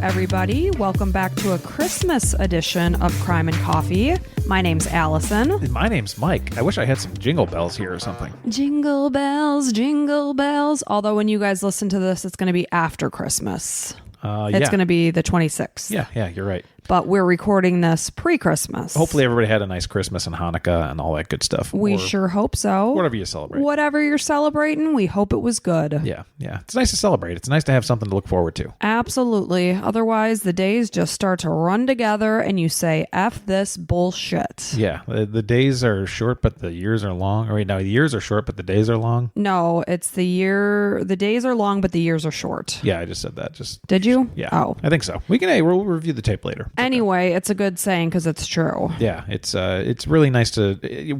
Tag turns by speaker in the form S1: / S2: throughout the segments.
S1: everybody. Welcome back to a Christmas edition of Crime and Coffee. My name's Allison.
S2: And my name's Mike. I wish I had some jingle bells here or something.
S1: Jingle bells, jingle bells. Although when you guys listen to this, it's going to be after Christmas. It's going to be the 26th.
S2: Yeah, you're right.
S1: But we're recording this pre-Christmas.
S2: Hopefully everybody had a nice Christmas and Hanukkah and all that good stuff.
S1: We sure hope so.
S2: Whatever you celebrate.
S1: Whatever you're celebrating, we hope it was good.
S2: Yeah. It's nice to celebrate. It's nice to have something to look forward to.
S1: Absolutely. Otherwise, the days just start to run together and you say, F this bullshit.
S2: Yeah. The days are short, but the years are long. Or wait, no, the years are short, but the days are long.
S1: No, it's the days are long, but the years are short.
S2: Yeah, I just said that. Did
S1: you?
S2: Yeah.
S1: Oh.
S2: I think so. We'll review the tape later.
S1: Anyway, it's a good saying because it's true.
S2: Yeah, it's really nice to.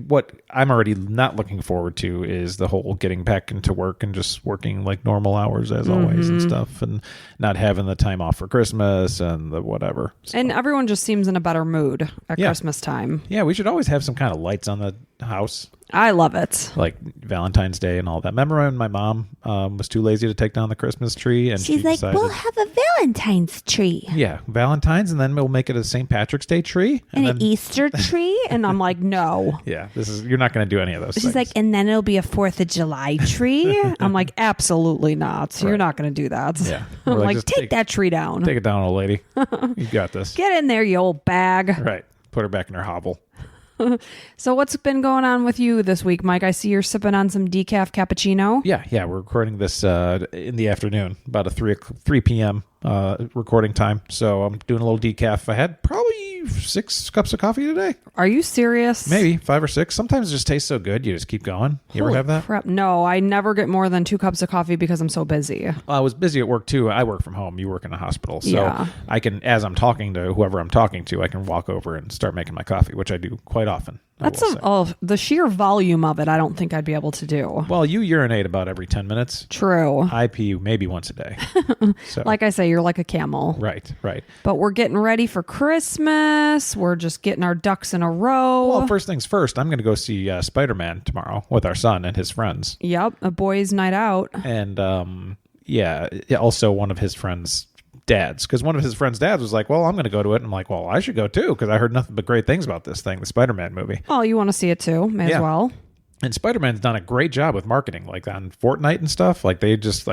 S2: What I'm already not looking forward to is the whole getting back into work and just working like normal hours as always and stuff, and not having the time off for Christmas and the whatever. So.
S1: And everyone just seems in a better mood at Christmas time.
S2: Yeah, we should always have some kind of lights on the house.
S1: I love it.
S2: Like Valentine's Day and all that. Remember when my mom was too lazy to take down the Christmas tree? And
S3: she's like,
S2: decided,
S3: we'll have a Valentine's tree.
S2: Yeah, Valentine's, and then we'll make it a St. Patrick's Day tree.
S3: And
S2: then,
S3: an Easter tree.
S1: And I'm like, no.
S2: Yeah, you're not going to do any of those
S3: She's
S2: things.
S3: like, and then it'll be a 4th of July tree.
S1: I'm like, absolutely not.
S2: Right.
S1: You're not going to do that.
S2: Yeah.
S1: I'm
S2: We're
S1: like,
S2: just
S1: take that tree down.
S2: Take it down, old lady. You got this.
S1: Get in there, you old bag.
S2: Right. Put her back in her hovel.
S1: So what's been going on with you this week, Mike? I see you're sipping on some decaf cappuccino.
S2: Yeah. We're recording this in the afternoon, about a 3 p.m. Recording time. So I'm doing a little decaf. I had probably 6 cups of coffee today.
S1: Are you serious?
S2: Maybe 5 or 6. Sometimes it just tastes so good, you just keep going. You ever have that?
S1: Crap. No, I never get more than 2 cups of coffee because I'm so busy.
S2: I was busy at work too. I work from home. You work in a hospital. So
S1: Yeah.
S2: I can, as I'm talking to whoever I'm talking to, I can walk over and start making my coffee, which I do quite often.
S1: The sheer volume of it, I don't think I'd be able to do.
S2: Well, you urinate about every 10 minutes.
S1: True.
S2: I pee maybe once a day. So.
S1: Like I say, you're like a camel.
S2: Right.
S1: But we're getting ready for Christmas. We're just getting our ducks in a row.
S2: Well, first things first, I'm going to go see Spider-Man tomorrow with our son and his friends.
S1: Yep, a boys' night out.
S2: And also one of his friends' dads, because one of his friends' dads was like, well, I'm going to go to it. And I'm like, well, I should go too, because I heard nothing but great things about this thing, the Spider-Man movie.
S1: Oh, you want to see it too? May as well.
S2: And Spider-Man's done a great job with marketing, like on Fortnite and stuff. Like they just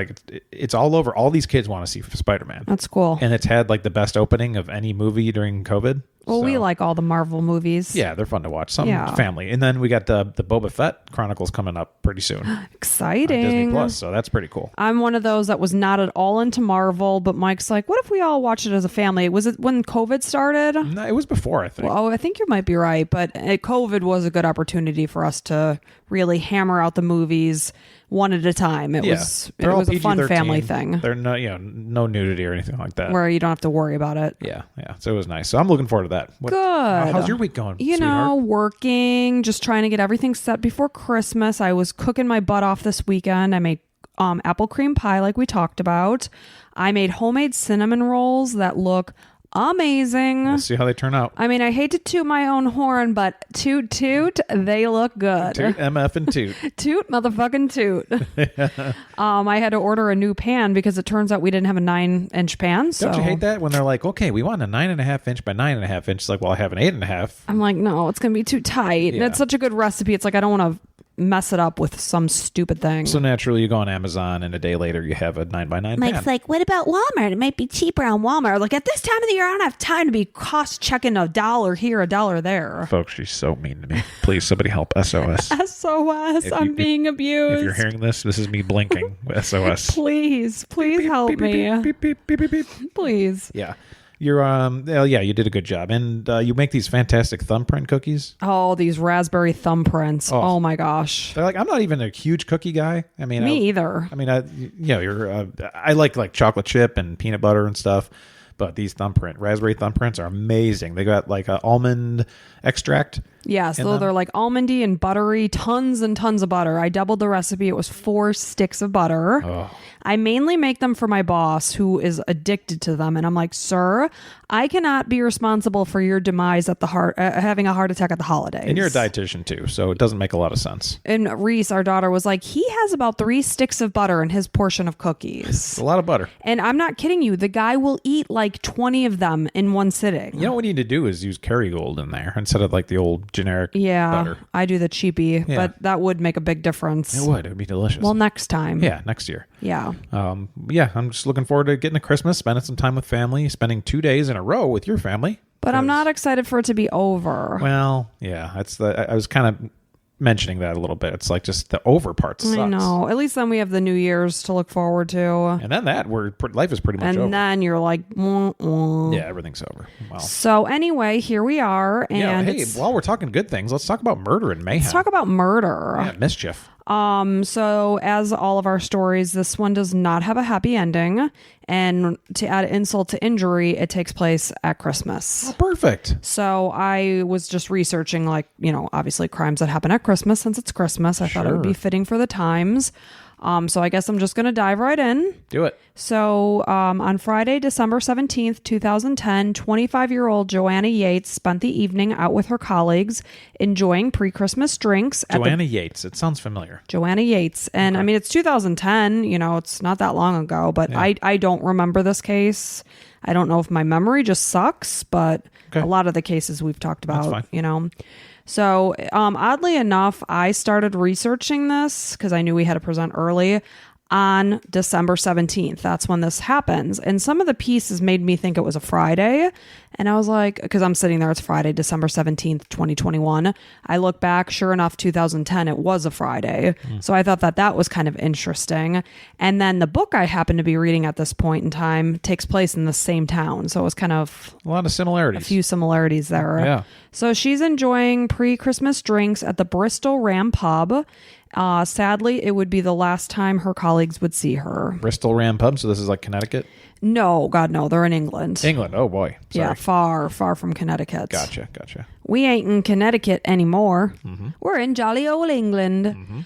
S2: it's all over. All these kids want to see Spider-Man.
S1: That's cool.
S2: And it's had like the best opening of any movie during COVID.
S1: Well, we like all the Marvel movies.
S2: Yeah, they're fun to watch. Family. And then we got the Boba Fett Chronicles coming up pretty soon.
S1: Exciting.
S2: On Disney Plus, so that's pretty cool.
S1: I'm one of those that was not at all into Marvel, but Mike's like, what if we all watch it as a family? Was it when COVID started?
S2: No, it was before, I think.
S1: Well, I think you might be right, but COVID was a good opportunity for us to really hammer out the movies one at a time. It was a fun family thing.
S2: There's no nudity or anything like that.
S1: Where you don't have to worry about it.
S2: Yeah. So it was nice. So I'm looking forward to that.
S1: Good.
S2: How's your week going,
S1: sweetheart? Working, just trying to get everything set before Christmas. I was cooking my butt off this weekend. I made apple cream pie like we talked about. I made homemade cinnamon rolls that look amazing.
S2: Let's see how they turn out.
S1: I mean, I hate to toot my own horn, but toot, they look good.
S2: Toot, MF and toot.
S1: Toot, motherfucking toot. I had to order a new pan because it turns out we didn't have a 9-inch pan. So.
S2: Don't you hate that when they're like, okay, we want a 9.5 inch by 9.5 inch? It's like, well, I have an 8.5.
S1: I'm like, no, it's going to be too tight.
S2: Yeah.
S1: It's such a good recipe. It's like, I don't want to mess it up with some stupid thing.
S2: So naturally you go on Amazon and a day later you have a 9x9 pan.
S3: Mike's like, what about Walmart? It might be cheaper on Walmart.
S1: Like, at this time of the year, I don't have time to be cost checking $1 here, $1 there.
S2: Folks, she's so mean to me. Please, somebody help. SOS.
S1: SOS. I'm being abused.
S2: If you're hearing this is me blinking. SOS.
S1: Please help me.
S2: Beep, beep, beep, beep, beep.
S1: Please.
S2: Yeah. You're you did a good job. And you make these fantastic thumbprint cookies.
S1: Oh, these raspberry thumbprints. Oh my gosh.
S2: They're like, I'm not even a huge cookie guy. I mean,
S1: me either.
S2: I mean, I like chocolate chip and peanut butter and stuff, but these raspberry thumbprints are amazing. They got like an almond extract.
S1: Yeah, so they're like almondy and buttery, tons and tons of butter. I doubled the recipe. It was 4 sticks of butter.
S2: Oh.
S1: I mainly make them for my boss who is addicted to them. And I'm like, sir, I cannot be responsible for your demise at the having a heart attack at the holidays.
S2: And you're a dietitian too, so it doesn't make a lot of sense.
S1: And Reese, our daughter, was like, he has about 3 sticks of butter in his portion of cookies.
S2: It's a lot of butter.
S1: And I'm not kidding you. The guy will eat like 20 of them in one sitting.
S2: You know what we need to do is use Kerrygold in there instead of like the old generic butter.
S1: I do the cheapy, but that would make a big difference.
S2: It would. It would be delicious.
S1: Well, next time.
S2: Yeah, next year.
S1: Yeah.
S2: I'm just looking forward to getting to Christmas, spending some time with family, spending 2 days in a row with your family.
S1: But I'm not excited for it to be over.
S2: Well, yeah, I was kind of mentioning that a little bit. It's like just the over part sucks.
S1: I know. At least then we have the New Year's to look forward to.
S2: And then life is pretty much over.
S1: And then you're like,
S2: yeah, everything's over. Wow.
S1: So anyway, here we are. And
S2: hey, while we're talking good things, let's talk about murder and mayhem.
S1: Let's talk about murder.
S2: Yeah, mischief.
S1: So as all of our stories, this one does not have a happy ending. And to add insult to injury, it takes place at Christmas.
S2: Oh, perfect.
S1: So I was just researching, like, obviously crimes that happen at Christmas since it's Christmas. I thought it would be fitting for the times. So I guess I'm just going to dive right in.
S2: Do it.
S1: So on Friday, December 17th, 2010, 25-year-old Joanna Yeates spent the evening out with her colleagues enjoying pre-Christmas drinks.
S2: Joanna Yeates. It sounds familiar.
S1: Joanna Yeates. And I mean, it's 2010, it's not that long ago, but I don't remember this case. I don't know if my memory just sucks, but a lot of the cases we've talked about, So oddly enough, I started researching this because I knew we had to present early on December 17th. That's when this happens. And some of the pieces made me think it was a Friday. And I was like, because I'm sitting there, it's Friday, December 17th, 2021. I look back, sure enough, 2010, it was a Friday. So I thought that was kind of interesting. And then the book I happened to be reading at this point in time takes place in the same town. So it was kind of
S2: a lot of similarities.
S1: A few similarities there.
S2: Yeah.
S1: So she's enjoying pre-Christmas drinks at the Bristol Ram Pub. Sadly, it would be the last time her colleagues would see her.
S2: Bristol Ram Pub. So this is like Connecticut?
S1: No, God, no. They're in England.
S2: England. Oh, boy. Sorry.
S1: Yeah, far, far from Connecticut.
S2: Gotcha.
S1: We ain't in Connecticut anymore. Mm-hmm. We're in jolly old England. Mm-hmm.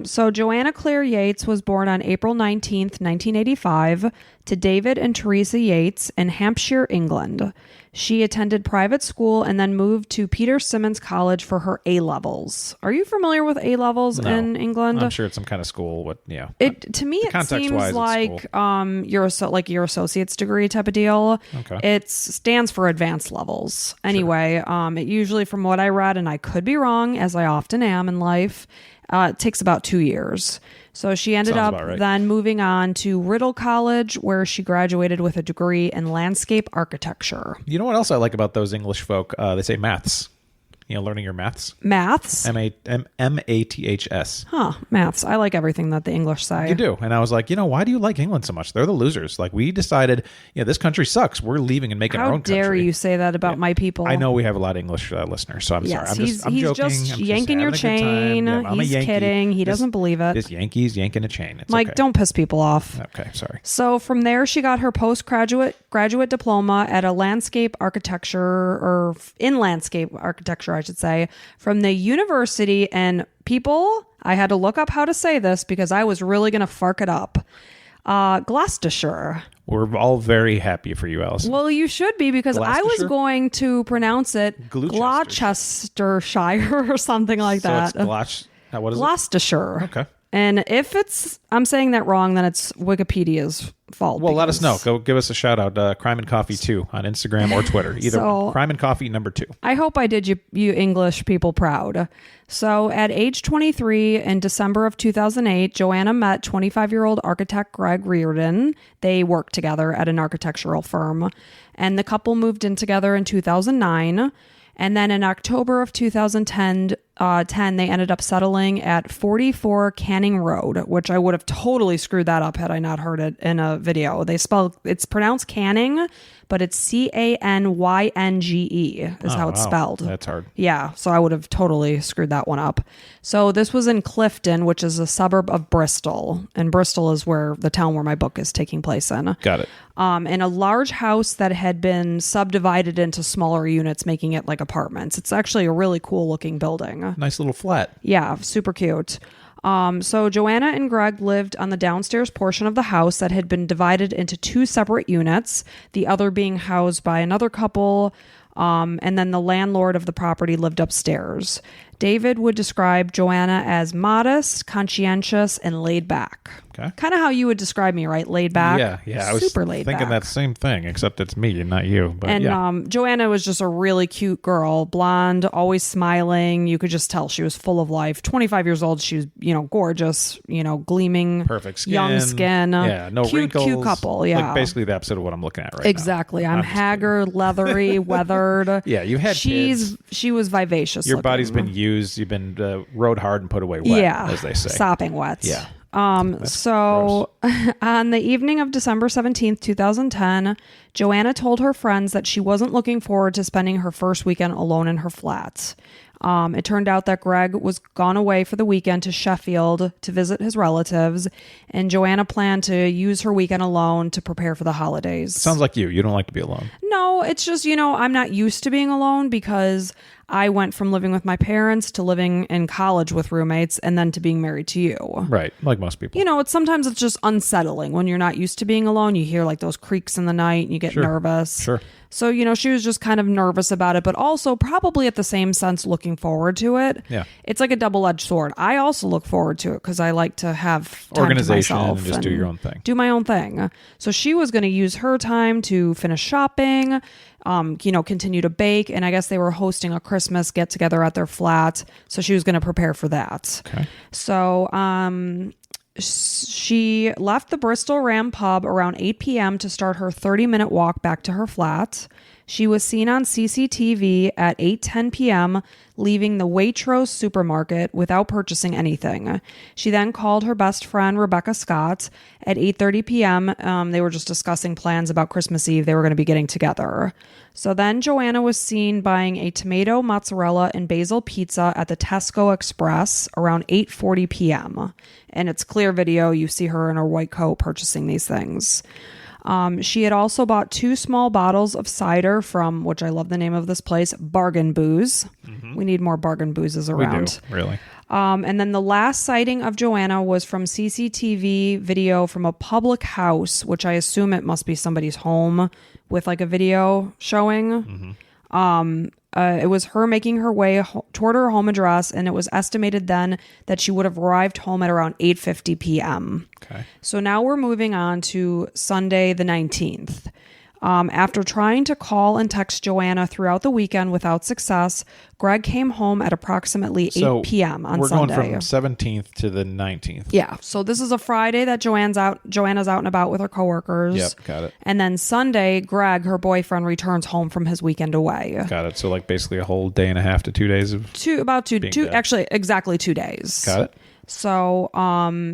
S1: So Joanna Claire Yeates was born on April 19th, 1985 to David and Teresa Yeates in Hampshire, England. She attended private school and then moved to Peter Simmons College for her A-levels. Are you familiar with A-levels in England?
S2: I'm sure it's some kind of school. To me,
S1: it seems like your associate's degree type of deal.
S2: Okay.
S1: It stands for advanced levels. Anyway, it usually, from what I read, and I could be wrong, as I often am in life, it takes about 2 years. So she ended up then moving on to Riddle College, where she graduated with a degree in landscape architecture.
S2: You know what else I like about those English folk? They say maths. Learning your maths.
S1: Maths?
S2: M-A-T-H-S.
S1: Huh, maths. I like everything that the English say.
S2: You do. And I was like, why do you like England so much? They're the losers. Like, we decided, this country sucks. We're leaving and making our own country.
S1: How dare you say that about my people?
S2: I know we have a lot of English listeners, so I'm sorry. I'm joking.
S1: Just yanking your chain.
S2: Yeah,
S1: he's kidding. He doesn't believe it.
S2: This Yankee's yanking a chain. It's
S1: Mike,
S2: okay.
S1: don't piss people off.
S2: Okay, sorry.
S1: So from there, she got her graduate diploma at a landscape architecture, I should say, from the university. And people, I had to look up how to say this because I was really going to fuck it up. Gloucestershire.
S2: We're all very happy for you, Allison.
S1: Well, you should be, because I was going to pronounce it Gloucestershire or something like that.
S2: It's what is
S1: Gloucestershire.
S2: Okay.
S1: And if I'm saying that wrong, then it's Wikipedia's fault.
S2: Well, let us know. Go give us a shout out. Crime and Coffee 2 on Instagram or Twitter. Either Crime and Coffee number 2.
S1: I hope I did you English people proud. So at age 23 in December of 2008, Joanna met 25-year-old architect Greg Reardon. They worked together at an architectural firm. And the couple moved in together in 2009. And then in October of 2010, 10, they ended up settling at 44 Canning Road, which I would have totally screwed that up had I not heard it in a video. It's pronounced Canning, but it's Canynge is how it's spelled.
S2: That's hard.
S1: Yeah, so I would have totally screwed that one up. So this was in Clifton, which is a suburb of Bristol, and Bristol is where the town where my book is taking place in.
S2: Got it.
S1: In a large house that had been subdivided into smaller units, making it like apartments. It's actually a really cool looking building.
S2: Nice little flat.
S1: Yeah, super cute. So Joanna and Greg lived on the downstairs portion of the house that had been divided into 2 separate units, the other being housed by another couple, and then the landlord of the property lived upstairs. David would describe Joanna as modest, conscientious, and laid back.
S2: Okay.
S1: Kind of how you would describe me, right? Laid back.
S2: Yeah. I was
S1: super laid
S2: thinking
S1: back.
S2: that same thing, except it's me and not you. But
S1: And Joanna was just a really cute girl, blonde, always smiling. You could just tell she was full of life. 25 years old. She was, gorgeous, gleaming,
S2: perfect skin,
S1: young skin.
S2: Yeah, no
S1: cute,
S2: wrinkles.
S1: Cute couple. Yeah,
S2: like basically the opposite of what I'm looking at right
S1: exactly.
S2: now.
S1: I'm haggard, leathery, weathered.
S2: Yeah, you had kids.
S1: She was vivacious.
S2: Your
S1: looking.
S2: body's been used. You've been rode hard and put away wet, as they say.
S1: Sopping wet.
S2: Yeah.
S1: So on the evening of December 17th, 2010, Joanna told her friends that she wasn't looking forward to spending her first weekend alone in her flat. It turned out that Greg was gone away for the weekend to Sheffield to visit his relatives, and Joanna planned to use her weekend alone to prepare for the holidays.
S2: Sounds like you. You don't like to be alone.
S1: No, it's just, I'm not used to being alone because I went from living with my parents to living in college with roommates and then to being married to you.
S2: Right, like most people.
S1: Sometimes it's just unsettling when you're not used to being alone. You hear like those creaks in the night and you get nervous.
S2: Sure.
S1: So, she was just kind of nervous about it, but also probably at the same sense looking forward to it.
S2: Yeah.
S1: It's like a double-edged sword. I also look forward to it because I like to have time
S2: organization
S1: to myself
S2: and just do your own thing.
S1: Do my own thing. So she was going to use her time to finish shopping, continue to bake, and I guess they were hosting a Christmas get-together at their flat, so she was going to prepare for that.
S2: Okay.
S1: So, she left the Bristol Ram pub around 8 p.m. to start her 30-minute walk back to her flat. She was seen on CCTV at 8:10 p.m. leaving the Waitrose supermarket without purchasing anything. She then called her best friend, Rebecca Scott, at 8:30 p.m. They were just discussing plans about Christmas Eve. They were going to be getting together. So then Joanna was seen buying a tomato, mozzarella, and basil pizza at the Tesco Express around 8:40 p.m. And it's clear video. You see her in her white coat purchasing these things. She had also bought 2 small bottles of cider from, which I love the name of this place, Bargain Booze. Mm-hmm. We need more Bargain Boozes around.
S2: We do, really.
S1: And then the last sighting of Joanna was from CCTV video from a public house, which I assume it must be somebody's home with like a video showing. Mm-hmm. It was her making her way toward her home address, and it was estimated then that she would have arrived home at around 8:50 p.m.
S2: Okay.
S1: So now we're moving on to Sunday the 19th. After trying to call and text Joanna throughout the weekend without success, Greg came home at approximately 8 p.m. on Sunday.
S2: We're going from 17th to the 19th.
S1: Yeah. So this is a Friday that Joanna's out and about with her coworkers.
S2: Yep, got it.
S1: And then Sunday, Greg, her boyfriend, returns home from his weekend away.
S2: Got it. So like basically a whole day and a half to 2 days of
S1: actually exactly 2 days.
S2: Got it.
S1: So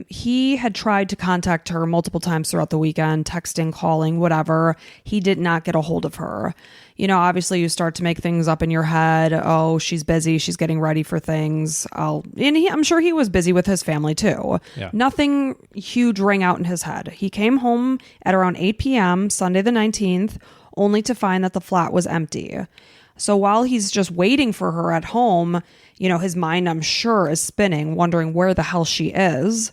S1: he had tried to contact her multiple times throughout the weekend, texting, calling, whatever. He did not get a hold of her. Obviously you start to make things up in your head. Oh, she's busy. She's getting ready for things. I'm sure he was busy with his family too.
S2: Yeah.
S1: Nothing huge rang out in his head. He came home at around 8 p.m. Sunday the 19th, only to find that the flat was empty. So while he's just waiting for her at home, his mind, I'm sure, is spinning, wondering where the hell she is.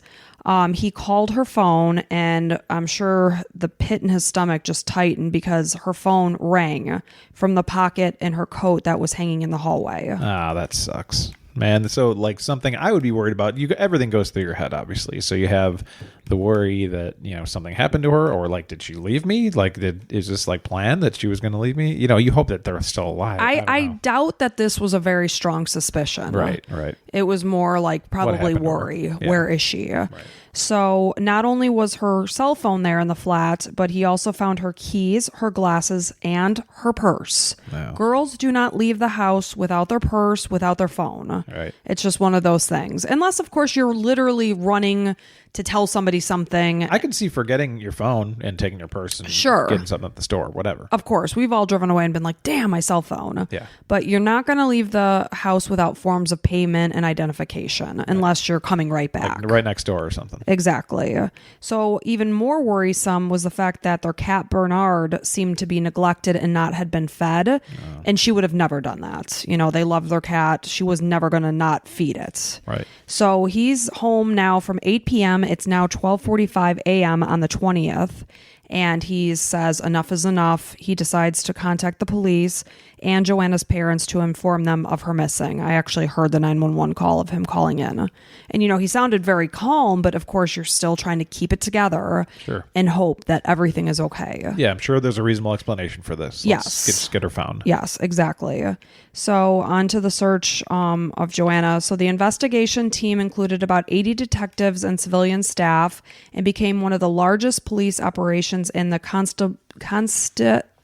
S1: He called her phone, and I'm sure the pit in his stomach just tightened because her phone rang from the pocket in her coat that was hanging in the hallway.
S2: Ah, that sucks. Man, so like something I would be worried about, everything goes through your head, obviously. So you have the worry that, something happened to her, or like, did she leave me? Like, is this like planned that she was going to leave me? You hope that they're still alive.
S1: I doubt that this was a very strong suspicion.
S2: Right.
S1: It was more like probably worry.
S2: Yeah.
S1: Where is she?
S2: Right.
S1: So not only was her cell phone there in the flat, but he also found her keys, her glasses, and her purse.
S2: Wow.
S1: Girls do not leave the house without their purse, without their phone.
S2: Right.
S1: It's just one of those things. Unless, of course, you're literally running to tell somebody something.
S2: I can see forgetting your phone and taking your purse and
S1: Sure.
S2: getting something at the store, whatever.
S1: Of course, we've all driven away and been like, damn, my cell phone.
S2: Yeah.
S1: But you're not going to leave the house without forms of payment and identification unless you're coming right back.
S2: Like right next door or something.
S1: Exactly. So even more worrisome was the fact that their cat Bernard seemed to be neglected and not had been fed. And she would have never done that. They loved their cat. She was never going to not feed it.
S2: Right.
S1: So he's home now from 8 p.m. It's now 12:45 a.m. on the 20th. And he says enough is enough. He decides to contact the police and Joanna's parents to inform them of her missing. I actually heard the 911 call of him calling in. And, he sounded very calm, but of course you're still trying to keep it together and hope that everything is okay.
S2: Yeah, I'm sure there's a reasonable explanation for this. Let's get her found.
S1: Yes, exactly. So on to the search of Joanna. So the investigation team included about 80 detectives and civilian staff and became one of the largest police operations in the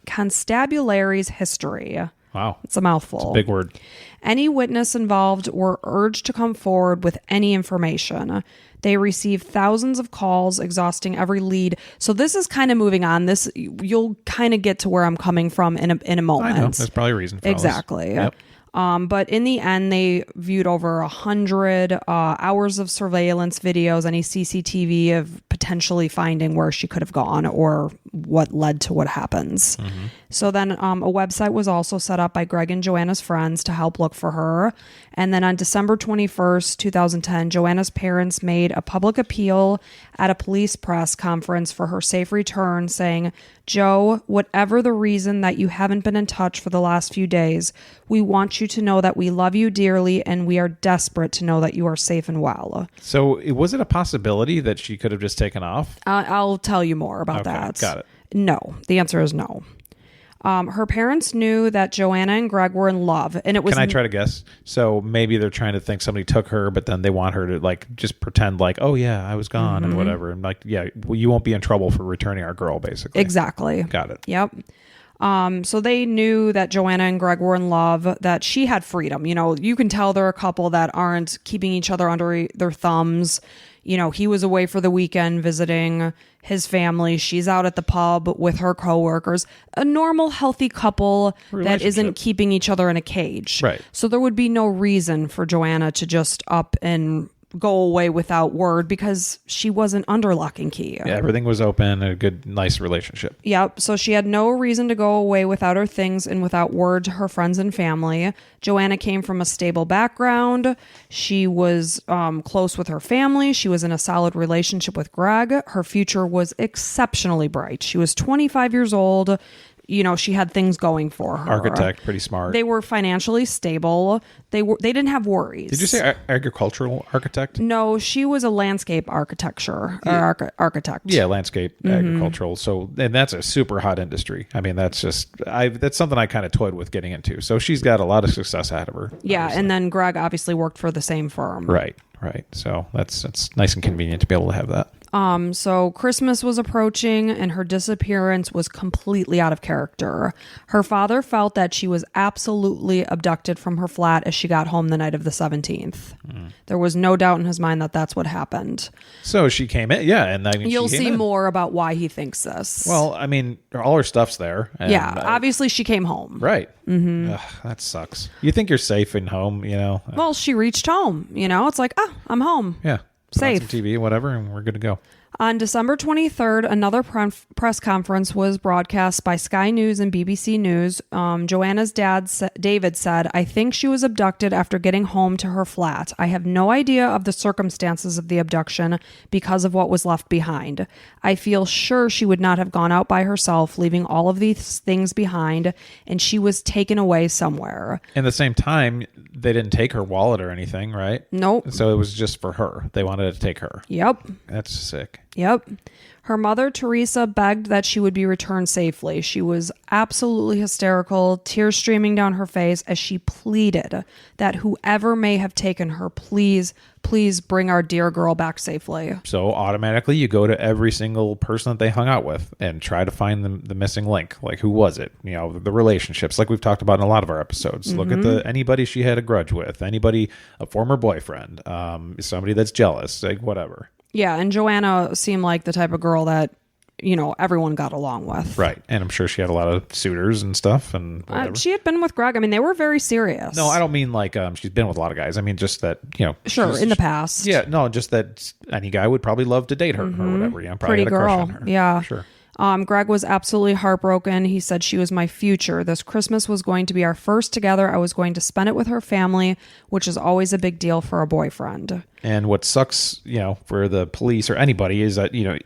S1: constabulary's history.
S2: Wow.
S1: It's a mouthful.
S2: It's a big word.
S1: Any witness involved were urged to come forward with any information. They received thousands of calls, exhausting every lead. So this is kind of moving on. This you'll kind of get to where I'm coming from in a moment.
S2: I know. There's probably a reason for
S1: exactly.
S2: All this. Yep.
S1: But in the end, they viewed over 100 hours of surveillance videos, any CCTV of potentially finding where she could have gone or what led to what happens. Mm-hmm. So then a website was also set up by Greg and Joanna's friends to help look for her. And then on December 21st, 2010, Joanna's parents made a public appeal at a police press conference for her safe return, saying, "Joe, whatever the reason that you haven't been in touch for the last few days, we want you to know that we love you dearly and we are desperate to know that you are safe and well."
S2: So was it a possibility that she could have just taken off?
S1: I'll tell you more about that.
S2: Got it.
S1: No. The answer is no. Her parents knew that Joanna and Greg were in love, and it was.
S2: Can I try to guess? So maybe they're trying to think somebody took her, but then they want her to like just pretend like, "Oh yeah, I was gone," and whatever, and like, yeah, well, you won't be in trouble for returning our girl, basically.
S1: Exactly.
S2: Got it.
S1: Yep. So they knew that Joanna and Greg were in love, that she had freedom. You can tell they're a couple that aren't keeping each other under their thumbs. He was away for the weekend visiting his family. She's out at the pub with her coworkers. A normal, healthy couple that isn't keeping each other in a cage.
S2: Right.
S1: So there would be no reason for Joanna to just up and go away without word because she wasn't under lock and key.
S2: Yeah, everything was open, a good, nice relationship.
S1: Yep. So she had no reason to go away without her things and without word to her friends and family. Joanna came from a stable background. She was close with her family. She was in a solid relationship with Greg. Her future was exceptionally bright. She was 25 years old. She had things going for her.
S2: Architect, pretty smart.
S1: They were financially stable. They didn't have worries.
S2: Did you say agricultural architect?
S1: No, she was a landscape architecture architect.
S2: Yeah, landscape agricultural. So, and that's a super hot industry. I mean, that's something I kind of toyed with getting into. So she's got a lot of success ahead of her.
S1: Yeah,
S2: obviously.
S1: and then Greg obviously worked for the same firm.
S2: Right. So that's nice and convenient to be able to have that.
S1: So Christmas was approaching and her disappearance was completely out of character. Her father felt that she was absolutely abducted from her flat as she got home the night of the 17th. There was no doubt in his mind that that's what happened.
S2: So she came in, yeah, and
S1: You'll see more about why he thinks this.
S2: Well, I mean, all her stuff's there. And
S1: obviously she came home.
S2: Right. Mm-hmm. Ugh, that sucks. You think you're safe in home,
S1: Well, she reached home, It's like, I'm home.
S2: Yeah.
S1: Safe.
S2: On some TV, whatever, and we're good to go.
S1: On December 23rd, another press conference was broadcast by Sky News and BBC News. Joanna's dad, David, said, "I think she was abducted after getting home to her flat. I have no idea of the circumstances of the abduction because of what was left behind. I feel sure she would not have gone out by herself, leaving all of these things behind, and she was taken away somewhere."
S2: At the same time, they didn't take her wallet or anything, right?
S1: Nope.
S2: So it was just for her. They wanted wanted to take her.
S1: Yep.
S2: That's sick.
S1: Yep. Her mother, Teresa, begged that she would be returned safely. She was absolutely hysterical, tears streaming down her face as she pleaded that whoever may have taken her, please bring our dear girl back safely.
S2: So automatically you go to every single person that they hung out with and try to find the missing link. Like, who was it? You know, the relationships, like we've talked about in a lot of our episodes. Look at anybody she had a grudge with, anybody, a former boyfriend, somebody that's jealous, like whatever.
S1: Yeah, and Joanna seemed like the type of girl that, you know, everyone got along with.
S2: Right. And I'm sure she had a lot of suitors and stuff and whatever.
S1: She had been with Greg. I mean, they were very serious.
S2: No, I don't mean like she's been with a lot of guys. I mean just that, you know.
S1: Sure, in the past.
S2: Yeah, no, just that any guy would probably love to date her or whatever. You know, probably
S1: Pretty
S2: had a crush
S1: girl.
S2: on her.
S1: Yeah.
S2: Sure.
S1: Greg was absolutely heartbroken. He said she was my future. This Christmas was going to be our first together. I was going to spend it with her family, which is always a big deal for a boyfriend.
S2: And what sucks, you know, for the police or anybody is that, you know,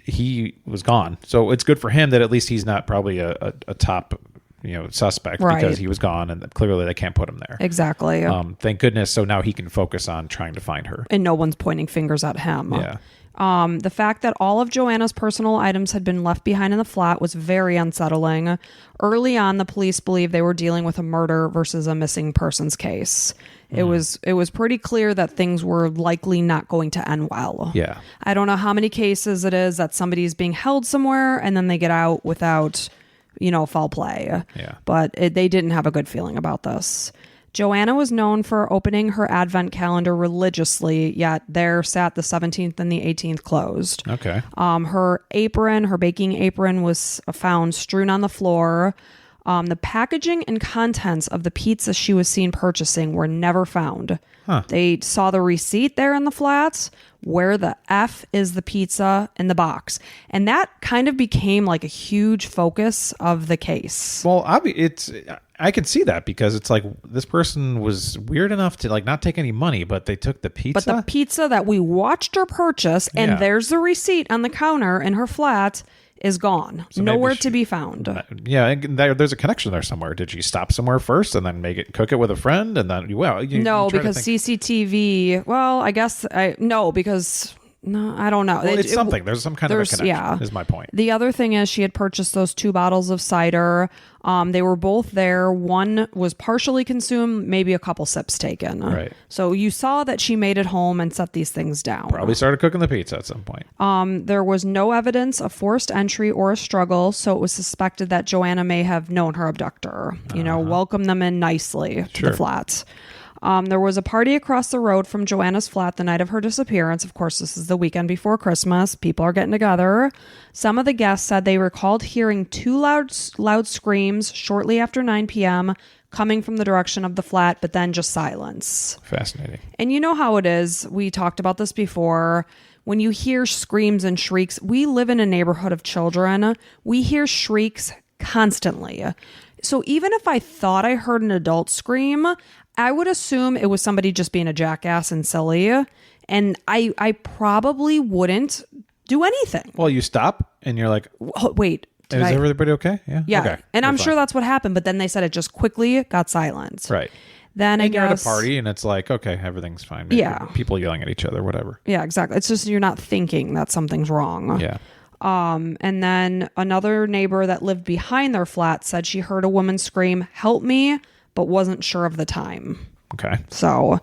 S2: he was gone. So it's good for him that at least he's not probably a top, you know, suspect because he was gone and clearly they can't put him there.
S1: Exactly.
S2: Thank goodness. So now he can focus on trying to find her.
S1: And no one's pointing fingers at him.
S2: Yeah.
S1: The fact that all of Joanna's personal items had been left behind in the flat was very unsettling. Early on, the police believed they were dealing with a murder versus a missing persons case. It was pretty clear that things were likely not going to end well.
S2: Yeah.
S1: I don't know how many cases it is that somebody's being held somewhere and then they get out without, you know, foul play.
S2: Yeah.
S1: But they didn't have a good feeling about this. Joanna was known for opening her advent calendar religiously, yet there sat the 17th and the 18th closed.
S2: Okay.
S1: Her baking apron was found strewn on the floor. The packaging and contents of the pizza she was seen purchasing were never found.
S2: Huh.
S1: They saw the receipt there in the flats. Where the F is the pizza in the box? And that kind of became like a huge focus of the case.
S2: Well, I can see that because it's like this person was weird enough to like not take any money, but they took the pizza.
S1: But the pizza that we watched her purchase, and there's the receipt on the counter in her flat, is gone.
S2: So
S1: nowhere to be found.
S2: Yeah, and there's a connection there somewhere. Did she stop somewhere first and then cook it with a friend and then
S1: because CCTV. Well, I guess because. No, I don't know.
S2: Well, it's something. There's some kind of a connection, is my point.
S1: The other thing is she had purchased those 2 bottles of cider. They were both there. One was partially consumed, maybe a couple sips taken.
S2: Right.
S1: So you saw that she made it home and set these things down.
S2: Probably started cooking the pizza at some point.
S1: There was no evidence of forced entry or a struggle, so it was suspected that Joanna may have known her abductor. You know, welcomed them in nicely to the flats. There was a party across the road from Joanna's flat the night of her disappearance. Of course, this is the weekend before Christmas. People are getting together. Some of the guests said they recalled hearing 2 loud screams shortly after 9 p.m. coming from the direction of the flat, but then just silence.
S2: Fascinating.
S1: And you know how it is. We talked about this before. When you hear screams and shrieks, we live in a neighborhood of children. We hear shrieks constantly. So even if I thought I heard an adult scream, I would assume it was somebody just being a jackass and silly. And I probably wouldn't do anything.
S2: Well, you stop and you're like,
S1: wait.
S2: Is everybody okay? Yeah.
S1: Yeah.
S2: Okay,
S1: and I'm
S2: fine.
S1: sure that's what happened. But then they said it just quickly got silence.
S2: Right.
S1: Then
S2: and you're at a party and it's like, okay, everything's fine. Maybe
S1: yeah.
S2: People yelling at each other, whatever.
S1: Yeah, exactly. It's just you're not thinking that something's wrong.
S2: Yeah.
S1: And then another neighbor that lived behind their flat said she heard a woman scream, "Help me," but wasn't sure of the time.
S2: Okay.
S1: So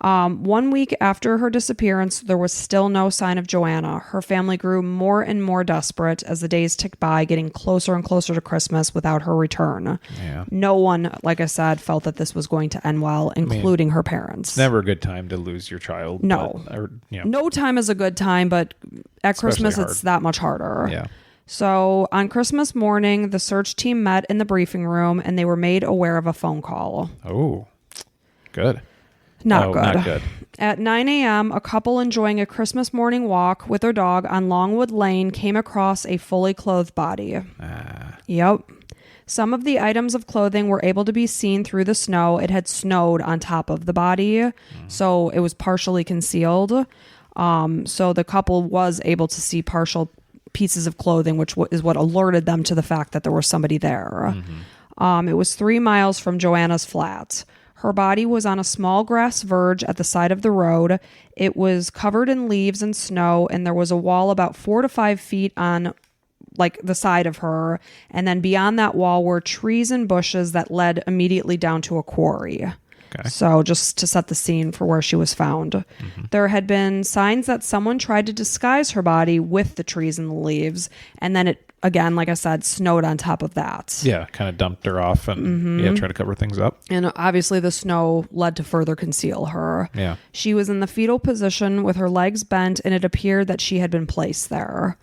S1: 1 week after her disappearance, there was still no sign of Joanna. Her family grew more and more desperate as the days ticked by, getting closer and closer to Christmas without her return.
S2: Yeah.
S1: No one, like I said, felt that this was going to end well, including her parents.
S2: It's never a good time to lose your child.
S1: No. No time is a good time, but at Christmas, it's that much harder.
S2: Yeah.
S1: So on Christmas morning, the search team met in the briefing room and they were made aware of a phone call.
S2: Oh, good.
S1: Not good.
S2: Not good.
S1: At 9 a.m., a couple enjoying a Christmas morning walk with their dog on Longwood Lane came across a fully clothed body. Yep. Some of the items of clothing were able to be seen through the snow. It had snowed on top of the body, so it was partially concealed. So the couple was able to see partial pieces of clothing, which is what alerted them to the fact that there was somebody there. It was 3 miles from Joanna's flat. Her body was on a small grass verge at the side of the road. It was covered in leaves and snow, and there was a wall about 4 to 5 feet on like the side of her. And then beyond that wall were trees and bushes that led immediately down to a quarry.
S2: Okay.
S1: So just to set the scene for where she was found. There had been signs that someone tried to disguise her body with the trees and the leaves. And then it, again, like I said, snowed on top of that.
S2: Yeah, kind of dumped her off and tried to cover things up.
S1: And obviously the snow led to further conceal her.
S2: Yeah.
S1: She was in the fetal position with her legs bent, and it appeared that she had been placed there.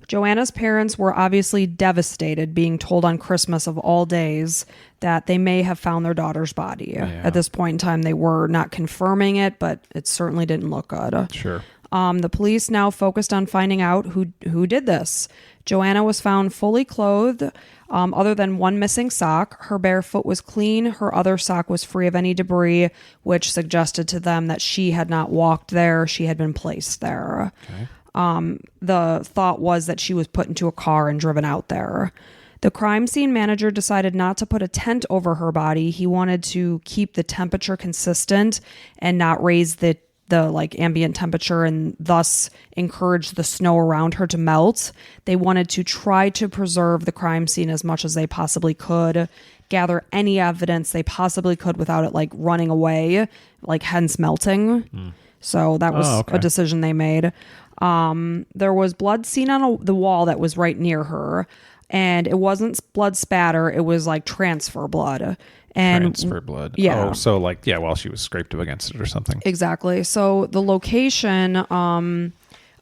S1: Joanna's parents were obviously devastated, being told on Christmas of all days that they may have found their daughter's body.
S2: Yeah.
S1: At this point in time, they were not confirming it, but it certainly didn't look good.
S2: Sure.
S1: The police now focused on finding out who did this. Joanna was found fully clothed, other than one missing sock. Her bare foot was clean. Her other sock was free of any debris, which suggested to them that she had not walked there. She had been placed there.
S2: Okay.
S1: The thought was that she was put into a car and driven out there. The crime scene manager decided not to put a tent over her body. He wanted to keep the temperature consistent and not raise the like ambient temperature and thus encourage the snow around her to melt. They wanted to try to preserve the crime scene as much as they possibly could, gather any evidence they possibly could without it like running away, like hence melting. So that was a decision they made. There was blood seen on the wall that was right near her, and it wasn't blood spatter. It was like transfer blood. And
S2: transfer blood.
S1: Yeah.
S2: Oh, so like, yeah, while she was scraped up against it or something.
S1: Exactly. So the location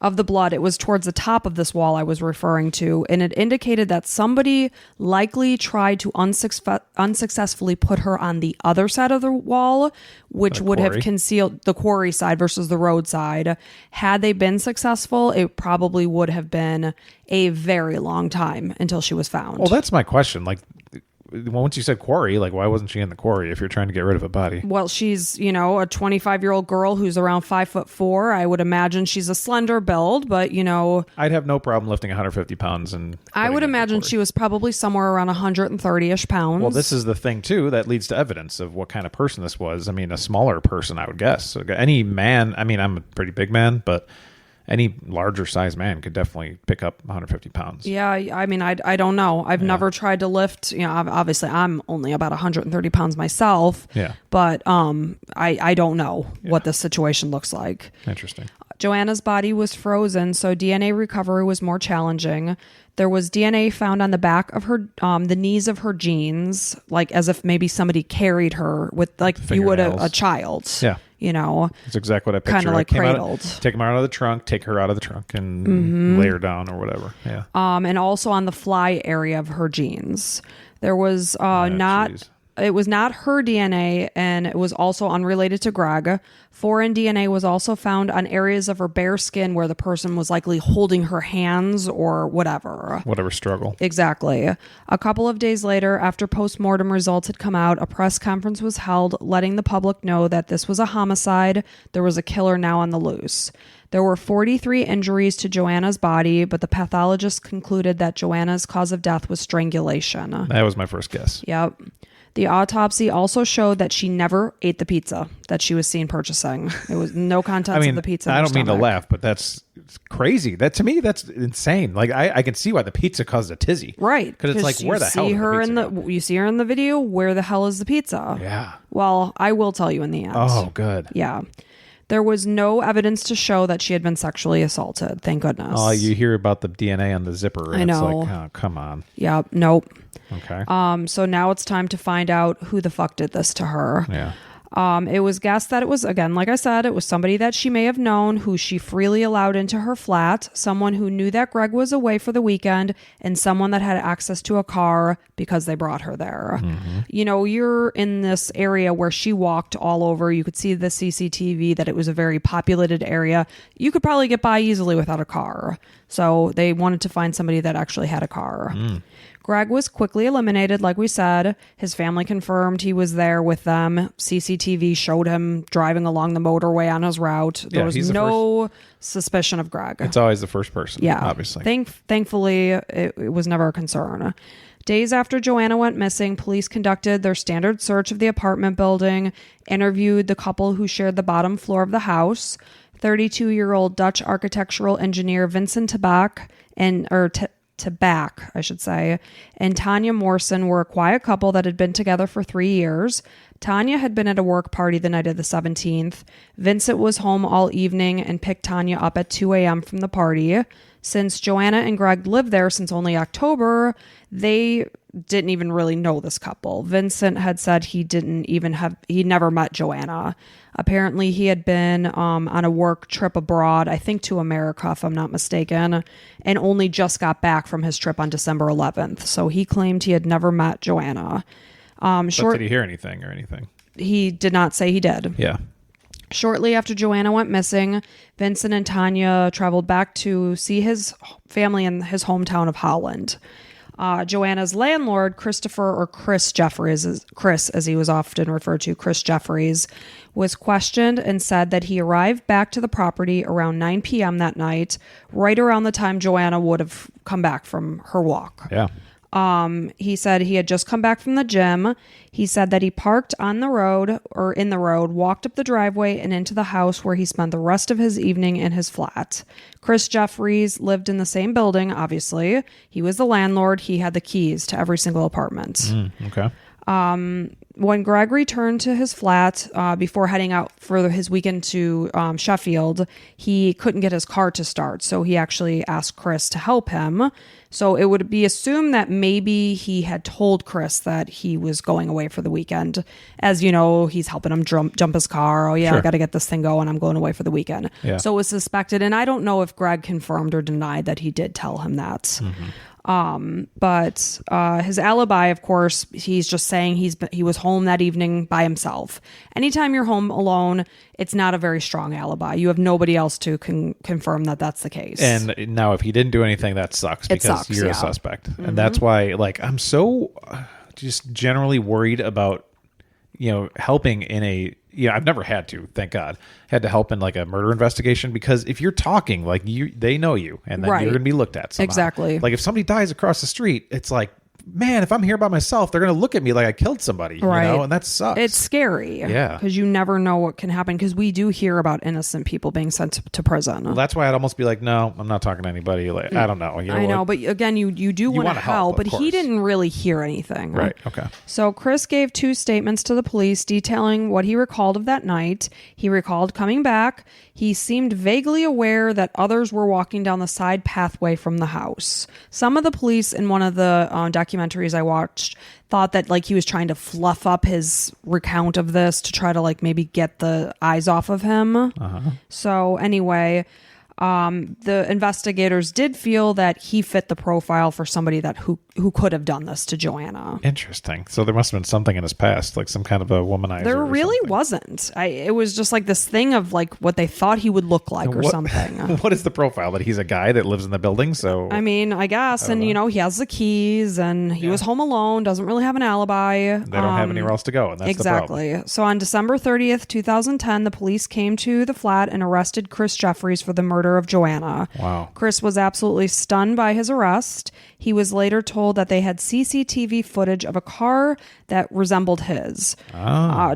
S1: of the blood, it was towards the top of this wall I was referring to, and it indicated that somebody likely tried to unsuccessfully put her on the other side of the wall, which would have concealed the quarry side versus the road side. Had they been successful, it probably would have been a very long time until she was found.
S2: Well, that's my question. Like, once you said quarry, like, why wasn't she in the quarry if you're trying to get rid of a body?
S1: Well, she's, you know, a 25-year-old girl who's around 5'4". I would imagine she's a slender build, but, you know,
S2: I'd have no problem lifting 150 pounds. And
S1: I would imagine she was probably somewhere around 130-ish pounds.
S2: Well, this is the thing, too, that leads to evidence of what kind of person this was. I mean, a smaller person, I would guess. So any man, I mean, I'm a pretty big man, but any larger size man could definitely pick up 150 pounds.
S1: Yeah, I mean, I don't know. I've never tried to lift. You know, obviously, I'm only about 130 pounds myself.
S2: Yeah.
S1: But I don't know what this situation looks like.
S2: Interesting.
S1: Joanna's body was frozen, so DNA recovery was more challenging. There was DNA found on the back of her, the knees of her jeans, like as if maybe somebody carried her with, like you would a child.
S2: Yeah.
S1: You know,
S2: that's exactly what I pictured.
S1: Kind of like cradled.
S2: Take him out of the trunk, take her out of the trunk, and lay her down or whatever. Yeah.
S1: And also on the fly area of her jeans, there was
S2: Geez.
S1: It was not her DNA, and it was also unrelated to Greg. Foreign DNA was also found on areas of her bare skin where the person was likely holding her hands or whatever.
S2: Whatever struggle.
S1: Exactly. A couple of days later, after post-mortem results had come out, a press conference was held letting the public know that this was a homicide. There was a killer now on the loose. There were 43 injuries to Joanna's body, but the pathologist concluded that Joanna's cause of death was strangulation.
S2: That was my first guess.
S1: Yep. The autopsy also showed that she never ate the pizza that she was seen purchasing. It was no contents of the pizza.
S2: I don't mean to laugh, but that's crazy. That to me, that's insane. Like I can see why the pizza caused a tizzy,
S1: right?
S2: Because it's like, where the hell?
S1: You see her in the video. Where the hell is the pizza?
S2: Yeah.
S1: Well, I will tell you in the end.
S2: Oh, good.
S1: Yeah. There was no evidence to show that she had been sexually assaulted. Thank goodness.
S2: Oh, you hear about the DNA on the zipper. And
S1: I know.
S2: It's like, oh, come on.
S1: Yeah. Nope.
S2: Okay.
S1: So now it's time to find out who the fuck did this to her.
S2: Yeah.
S1: It was guessed that it was, again, like I said, it was somebody that she may have known who she freely allowed into her flat, someone who knew that Greg was away for the weekend, and someone that had access to a car because they brought her there. Mm-hmm. You know, you're in this area where she walked all over. You could see the CCTV that it was a very populated area. You could probably get by easily without a car. So they wanted to find somebody that actually had a car. Greg was quickly eliminated, like we said. His family confirmed he was there with them. CCTV showed him driving along the motorway on his route. There was no suspicion of Greg.
S2: It's always the first person, obviously.
S1: Thankfully, it was never a concern. Days after Joanna went missing, police conducted their standard search of the apartment building, interviewed the couple who shared the bottom floor of the house. 32-year-old Dutch architectural engineer Vincent Tabak and Tanya Morrison were a quiet couple that had been together for 3 years. Tanya had been at a work party the night of the 17th. Vincent was home all evening and picked Tanya up at 2 a.m. from the party. Since Joanna and Greg lived there since only October, they didn't even really know this couple. Vincent had said he never met Joanna. Apparently he had been on a work trip abroad, I think to America, if I'm not mistaken, and only just got back from his trip on December 11th. So he claimed he had never met Joanna.
S2: But did he hear anything or anything?
S1: He did not say he did.
S2: Yeah.
S1: Shortly after Joanna went missing, Vincent and Tanya traveled back to see his family in his hometown of Holland. Joanna's landlord, Chris Jeffries, Chris as he was often referred to, Chris Jeffries, was questioned and said that he arrived back to the property around 9 p.m. that night, right around the time Joanna would have come back from her walk.
S2: Yeah.
S1: He said he had just come back from the gym. He said that he parked in the road, walked up the driveway and into the house where he spent the rest of his evening in his flat. Chris Jeffries lived in the same building, obviously. He was the landlord. He had the keys to every single apartment.
S2: Okay.
S1: When Greg returned to his flat before heading out for his weekend to Sheffield, he couldn't get his car to start. So he actually asked Chris to help him. So it would be assumed that maybe he had told Chris that he was going away for the weekend. As you know, he's helping him jump his car. Oh, yeah, sure. I got to get this thing going. I'm going away for the weekend. Yeah. So it was suspected. And I don't know if Greg confirmed or denied that he did tell him that. Mm-hmm. But his alibi, of course, he's just saying he was home that evening by himself. Anytime you're home alone, it's not a very strong alibi. You have nobody else to confirm that that's the case.
S2: And now if he didn't do anything, that sucks because you're a suspect. Mm-hmm. And that's why, I'm so just generally worried about, helping in a, I've never had to, thank God, had to help in like a murder investigation, because if you're talking, they know you and then you're going to be looked at somehow.
S1: Exactly.
S2: Like if somebody dies across the street, it's like, man, if I'm here by myself, they're going to look at me like I killed somebody, and that sucks.
S1: It's scary.
S2: Yeah.
S1: Because you never know what can happen, because we do hear about innocent people being sent to prison.
S2: Well, that's why I'd almost be like, no, I'm not talking to anybody. I don't know.
S1: I know, but again, you do want to help, but he didn't really hear anything.
S2: Right. Okay.
S1: So Chris gave 2 statements to the police detailing what he recalled of that night. He recalled coming back. He seemed vaguely aware that others were walking down the side pathway from the house. Some of the police in one of the documentaries I watched thought that he was trying to fluff up his recount of this to try to maybe get the eyes off of him. Uh-huh. So anyway, the investigators did feel that he fit the profile for somebody who could have done this to Joanna.
S2: Interesting. So there must have been something in his past, like some kind of a womanizer.
S1: There really wasn't. It was just this thing of what they thought he would look like or something.
S2: What is the profile? That he's a guy that lives in the building? So
S1: I mean, I guess, and he has the keys, and he was home alone, doesn't really have an alibi.
S2: They don't have anywhere else to go, and that's
S1: exactly.
S2: the problem.
S1: So on December 30th, 2010, the police came to the flat and arrested Chris Jeffries for the murder of Joanna.
S2: Wow.
S1: Chris was absolutely stunned by his arrest. He was later told that they had CCTV footage of a car that resembled his,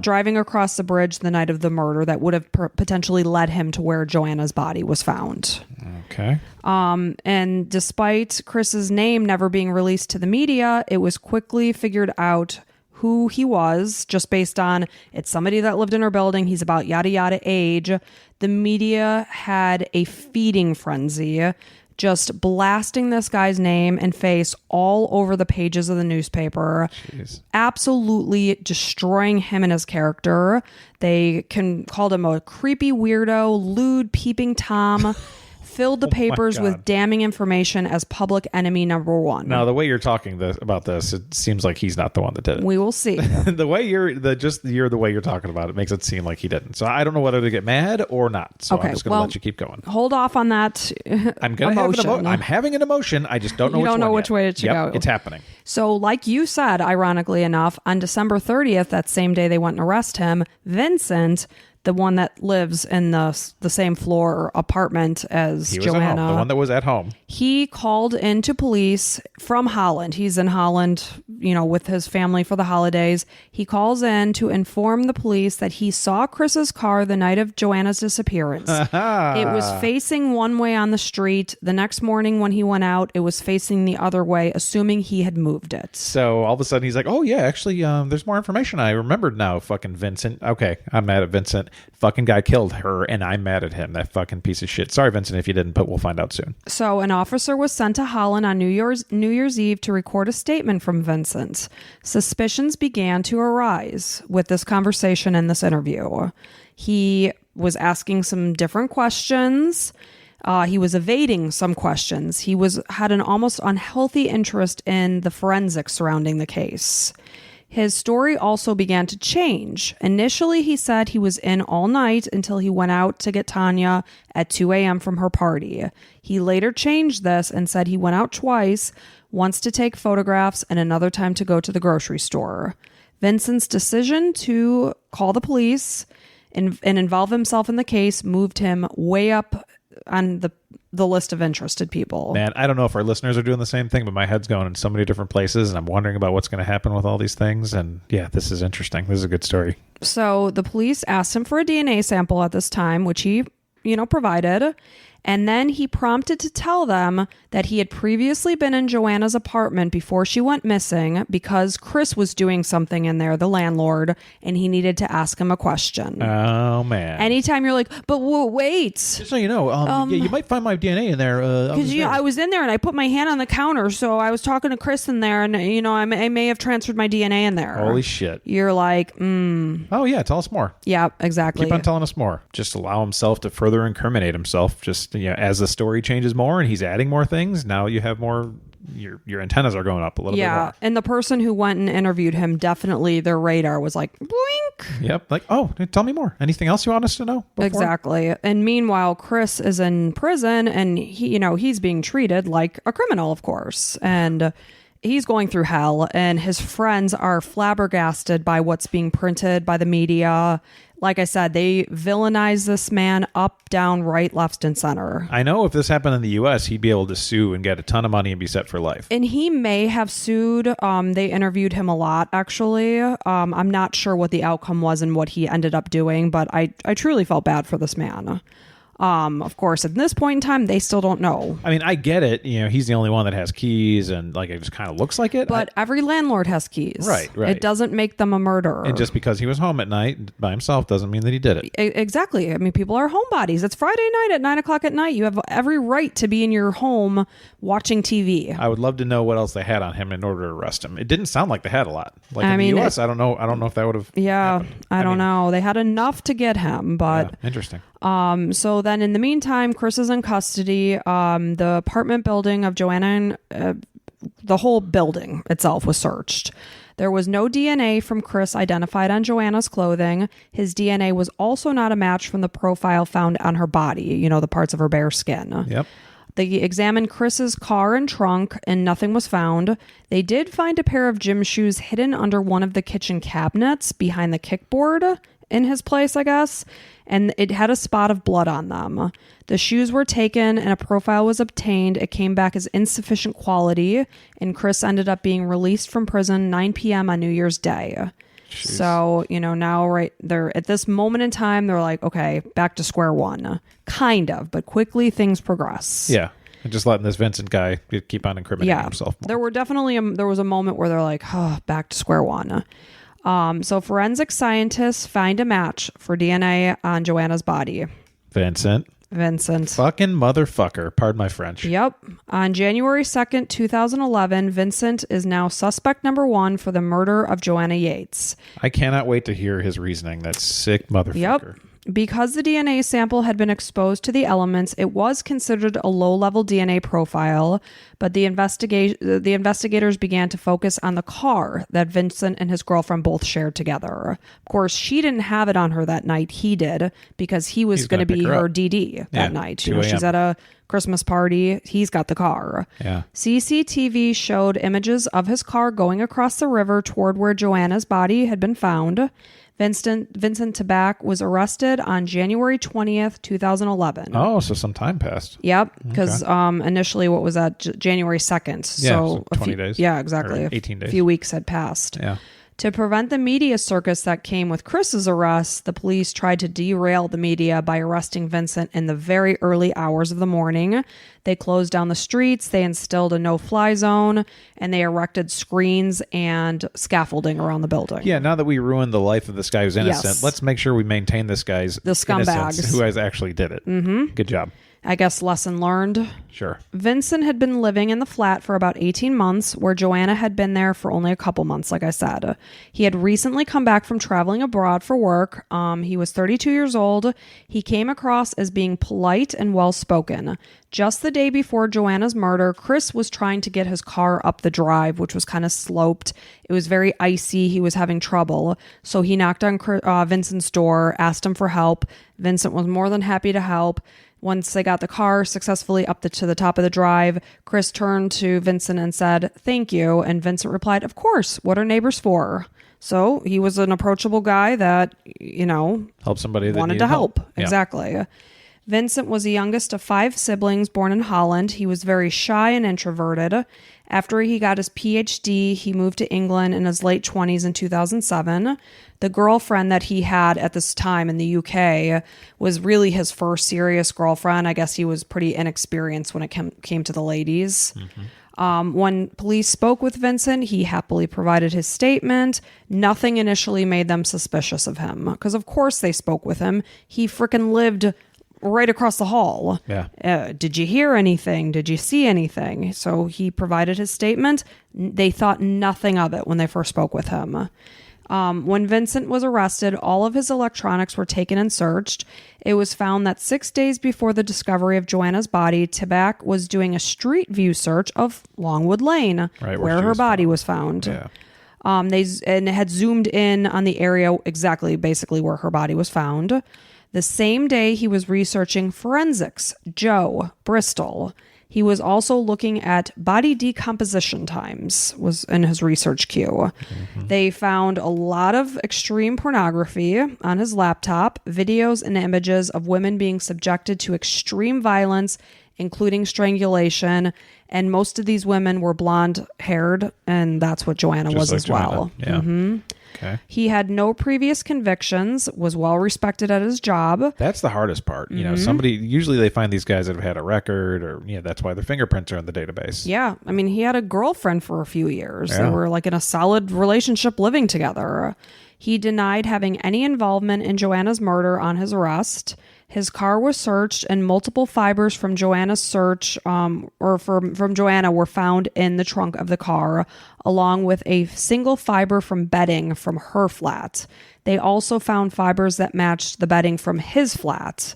S1: driving across the bridge the night of the murder that would have potentially led him to where Joanna's body was found.
S2: Okay.
S1: And despite Chris's name never being released to the media, it was quickly figured out who he was, just based on it's somebody that lived in our building. He's about yada yada age. The media had a feeding frenzy, just blasting this guy's name and face all over the pages of the newspaper.
S2: Jeez.
S1: Absolutely destroying him and his character. They called him a creepy weirdo, lewd, peeping Tom. filled the papers
S2: God.
S1: with damning information as public enemy number one.
S2: Now, the way you're talking about this, it seems like he's not the one that did it.
S1: We will see.
S2: The way you're the way you're talking about it makes it seem like he didn't. So I don't know whether to get mad or not. So
S1: Okay,
S2: I'm just going to let you keep going.
S1: Hold off on that.
S2: I'm going to have an
S1: emotion.
S2: I'm having an emotion. I just don't know.
S1: You
S2: which
S1: don't know
S2: one
S1: which
S2: yet.
S1: way it should
S2: Yep,
S1: go.
S2: It's happening.
S1: So, like you said, ironically enough, on December 30th, that same day they went and arrest him, Vincent, the one that lives in the same floor apartment as
S2: He was at
S1: Joanna,
S2: home, the one that was at home.
S1: he called into police from Holland. He's in Holland, with his family for the holidays. He calls in to inform the police that he saw Chris's car the night of Joanna's disappearance. It was facing one way on the street. The next morning when he went out, it was facing the other way, assuming he had moved it.
S2: So all of a sudden he's like, oh yeah, actually there's more information. I remembered now, fucking Vincent. Okay, I'm mad at Vincent. Fucking guy killed her and I'm mad at him. That fucking piece of shit. Sorry, Vincent, if you didn't, but we'll find out soon.
S1: So an officer was sent to Holland on New Year's Eve to record a statement from Vincent. Suspicions began to arise with this conversation and this interview. He was asking some different questions. He was evading some questions. He had an almost unhealthy interest in the forensics surrounding the case. His story also began to change. Initially, he said he was in all night until he went out to get Tanya at 2 a.m. from her party. He later changed this and said he went out twice, once to take photographs and another time to go to the grocery store. Vincent's decision to call the police and involve himself in the case moved him way up on the list of interested people.
S2: Man, I don't know if our listeners are doing the same thing, but my head's going in so many different places and I'm wondering about what's going to happen with all these things. And yeah, this is interesting. This is a good story.
S1: So the police asked him for a DNA sample at this time, which he, provided. And then he prompted to tell them that he had previously been in Joanna's apartment before she went missing because Chris was doing something in there, the landlord, and he needed to ask him a question.
S2: Oh, man.
S1: Anytime you're like, but wait.
S2: Just so you know, yeah, you might find my DNA in there.
S1: Because I was in there and I put my hand on the counter, so I was talking to Chris in there, and I may have transferred my DNA in there.
S2: Holy shit.
S1: You're like,
S2: Oh, yeah, tell us more.
S1: Yeah, exactly.
S2: Keep on telling us more. Just allow himself to further incriminate himself. Just, as the story changes more and he's adding more things, now you have more, your antennas are going up a little bit more.
S1: Yeah, and the person who went and interviewed him, definitely their radar was like, blink.
S2: Yep, like, oh, tell me more. Anything else you want us to know before?
S1: Exactly. And meanwhile, Chris is in prison and he, he's being treated like a criminal, of course. And he's going through hell, and his friends are flabbergasted by what's being printed by the media. Like I said, they villainize this man up, down, right, left, and center.
S2: I know if this happened in the U.S., he'd be able to sue and get a ton of money and be set for life.
S1: And he may have sued. They interviewed him a lot, actually. I'm not sure what the outcome was and what he ended up doing, but I truly felt bad for this man. Of course, at this point in time, they still don't know.
S2: I mean, I get it. He's the only one that has keys and like it just kind of looks like it.
S1: But every landlord has keys.
S2: Right.
S1: It doesn't make them a murderer.
S2: And just because he was home at night by himself doesn't mean that he did it.
S1: Exactly. I mean, people are homebodies. It's Friday night at 9:00 at night. You have every right to be in your home watching TV.
S2: I would love to know what else they had on him in order to arrest him. It didn't sound like they had a lot. Like in the U.S., I don't know if that would have happened.
S1: I don't know. They had enough to get him, but...
S2: Yeah, interesting.
S1: So then in the meantime, Chris is in custody. The apartment building of Joanna, the whole building itself was searched. There was no DNA from Chris identified on Joanna's clothing. His DNA was also not a match from the profile found on her body, the parts of her bare skin.
S2: Yep.
S1: They examined Chris's car and trunk, and nothing was found. They did find a pair of gym shoes hidden under one of the kitchen cabinets behind the kickboard in his place, I guess, and it had a spot of blood on them. The shoes were taken and a profile was obtained. It came back as insufficient quality, and Chris ended up being released from prison 9 p.m. on New Year's Day. Jeez. So, now right there at this moment in time, they're like, okay, back to square one. Kind of, but quickly things progress.
S2: Yeah. And just letting this Vincent guy keep on incriminating himself more.
S1: There were definitely there was a moment where they're like, oh, back to square one. So forensic scientists find a match for DNA on Joanna's body.
S2: Vincent. Fucking motherfucker. Pardon my French.
S1: Yep. On January 2nd, 2011, Vincent is now suspect number 1 for the murder of Joanna Yeates.
S2: I cannot wait to hear his reasoning. That sick motherfucker.
S1: Yep. Because the DNA sample had been exposed to the elements, it was considered a low-level DNA profile, but the investigators began to focus on the car that Vincent and his girlfriend both shared together. Of course, she didn't have it on her that night. He did, because he was going to be her DD that night. You know, she's at a Christmas party. He's got the car.
S2: Yeah.
S1: CCTV showed images of his car going across the river toward where Joanna's body had been found. Vincent Tabak was arrested on January 20th, 2011.
S2: Oh, so some time passed.
S1: Yep, because initially, what was that? January 2nd.
S2: Yeah, so 20 days.
S1: Yeah, exactly.
S2: 18 days.
S1: A few weeks had passed.
S2: Yeah.
S1: To prevent the media circus that came with Chris's arrest, the police tried to derail the media by arresting Vincent in the very early hours of the morning. They closed down the streets, they instilled a no-fly zone, and they erected screens and scaffolding around the building.
S2: Yeah, now that we ruined the life of this guy who's innocent, let's make sure we maintain this guy's innocence, who has actually did it. Mm-hmm. Good job.
S1: I guess lesson learned.
S2: Sure.
S1: Vincent had been living in the flat for about 18 months, where Joanna had been there for only a couple months, like I said. He had recently come back from traveling abroad for work. He was 32 years old. He came across as being polite and well-spoken. Just the day before Joanna's murder, Chris was trying to get his car up the drive, which was kind of sloped. It was very icy. He was having trouble. So he knocked on Vincent's door, asked him for help. Vincent was more than happy to help. Once they got the car successfully up to the top of the drive, Chris turned to Vincent and said, "Thank you." And Vincent replied, "Of course. What are neighbors for?" So he was an approachable guy that,
S2: help somebody that
S1: wanted to help.
S2: Yeah.
S1: Exactly. Vincent was the youngest of 5 siblings born in Holland. He was very shy and introverted. After he got his PhD, he moved to England in his late 20s in 2007. The girlfriend that he had at this time in the UK was really his first serious girlfriend. I guess he was pretty inexperienced when it came to the ladies. Mm-hmm. When police spoke with Vincent, he happily provided his statement. Nothing initially made them suspicious of him, because of course they spoke with him. He frickin' lived right across the hall.
S2: Yeah.
S1: Did you hear anything? Did you see anything? So he provided his statement. They thought nothing of it when they first spoke with him. When Vincent was arrested, all of his electronics were taken and searched. It was found that 6 days before the discovery of Joanna's body, Tabak was doing a street view search of Longwood Lane, where her body was found.
S2: Yeah.
S1: They had zoomed in on the area basically where her body was found. The same day he was researching forensics, Joe, Bristol. He was also looking at body decomposition times, was in his research queue. Mm-hmm. They found a lot of extreme pornography on his laptop, videos and images of women being subjected to extreme violence, including strangulation. And most of these women were blonde-haired, and that's what Joanna was like as well.
S2: Yeah.
S1: Mm-hmm.
S2: Okay.
S1: He had no previous convictions, was well respected at his job.
S2: That's the hardest part. Mm-hmm. Usually they find these guys that have had a record, or that's why their fingerprints are in the database.
S1: Yeah. I mean, he had a girlfriend for a few years. Yeah. They were like in a solid relationship living together. He denied having any involvement in Joanna's murder on his arrest. His car was searched, and multiple fibers from Joanna's search, from Joanna, were found in the trunk of the car, along with a single fiber from bedding from her flat. They also found fibers that matched the bedding from his flat.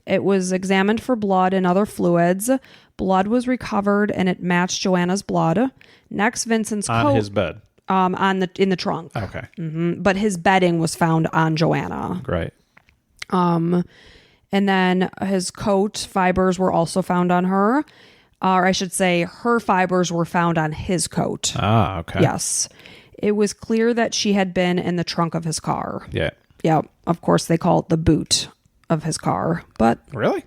S1: It was examined for blood and other fluids. Blood was recovered, and it matched Joanna's blood. Next, Vincent's coat
S2: on his bed.
S1: In the trunk.
S2: Okay.
S1: Mm-hmm. But his bedding was found on Joanna.
S2: Great.
S1: And then his coat fibers were also found on her. Or I should say, her fibers were found on his coat.
S2: Ah, okay.
S1: Yes. It was clear that she had been in the trunk of his car.
S2: Yeah.
S1: Yeah. Of course, they call it the boot of his car. But
S2: really?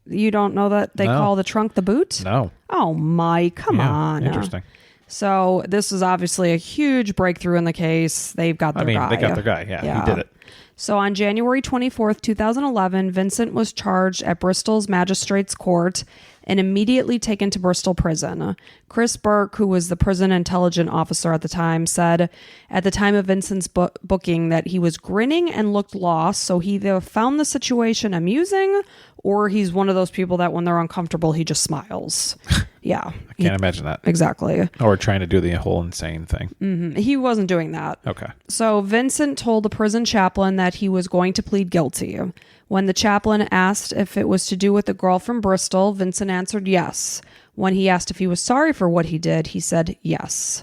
S1: You don't know that they call the trunk the boot?
S2: No.
S1: Oh, my. Come on.
S2: Interesting.
S1: So this is obviously a huge breakthrough in the case. They've got their guy.
S2: They got their guy. Yeah, he did it.
S1: So on January 24th, 2011, Vincent was charged at Bristol's Magistrates Court and immediately taken to Bristol Prison. Chris Burke, who was the prison intelligence officer at the time, said at the time of Vincent's booking that he was grinning and looked lost, so he either found the situation amusing or he's one of those people that when they're uncomfortable, he just smiles. Yeah.
S2: I can't imagine that.
S1: Exactly.
S2: Or trying to do the whole insane thing.
S1: He wasn't doing that.
S2: Okay.
S1: So Vincent told the prison chaplain that he was going to plead guilty. When the chaplain asked if it was to do with the girl from Bristol, Vincent answered yes. When he asked if he was sorry for what he did, he said yes.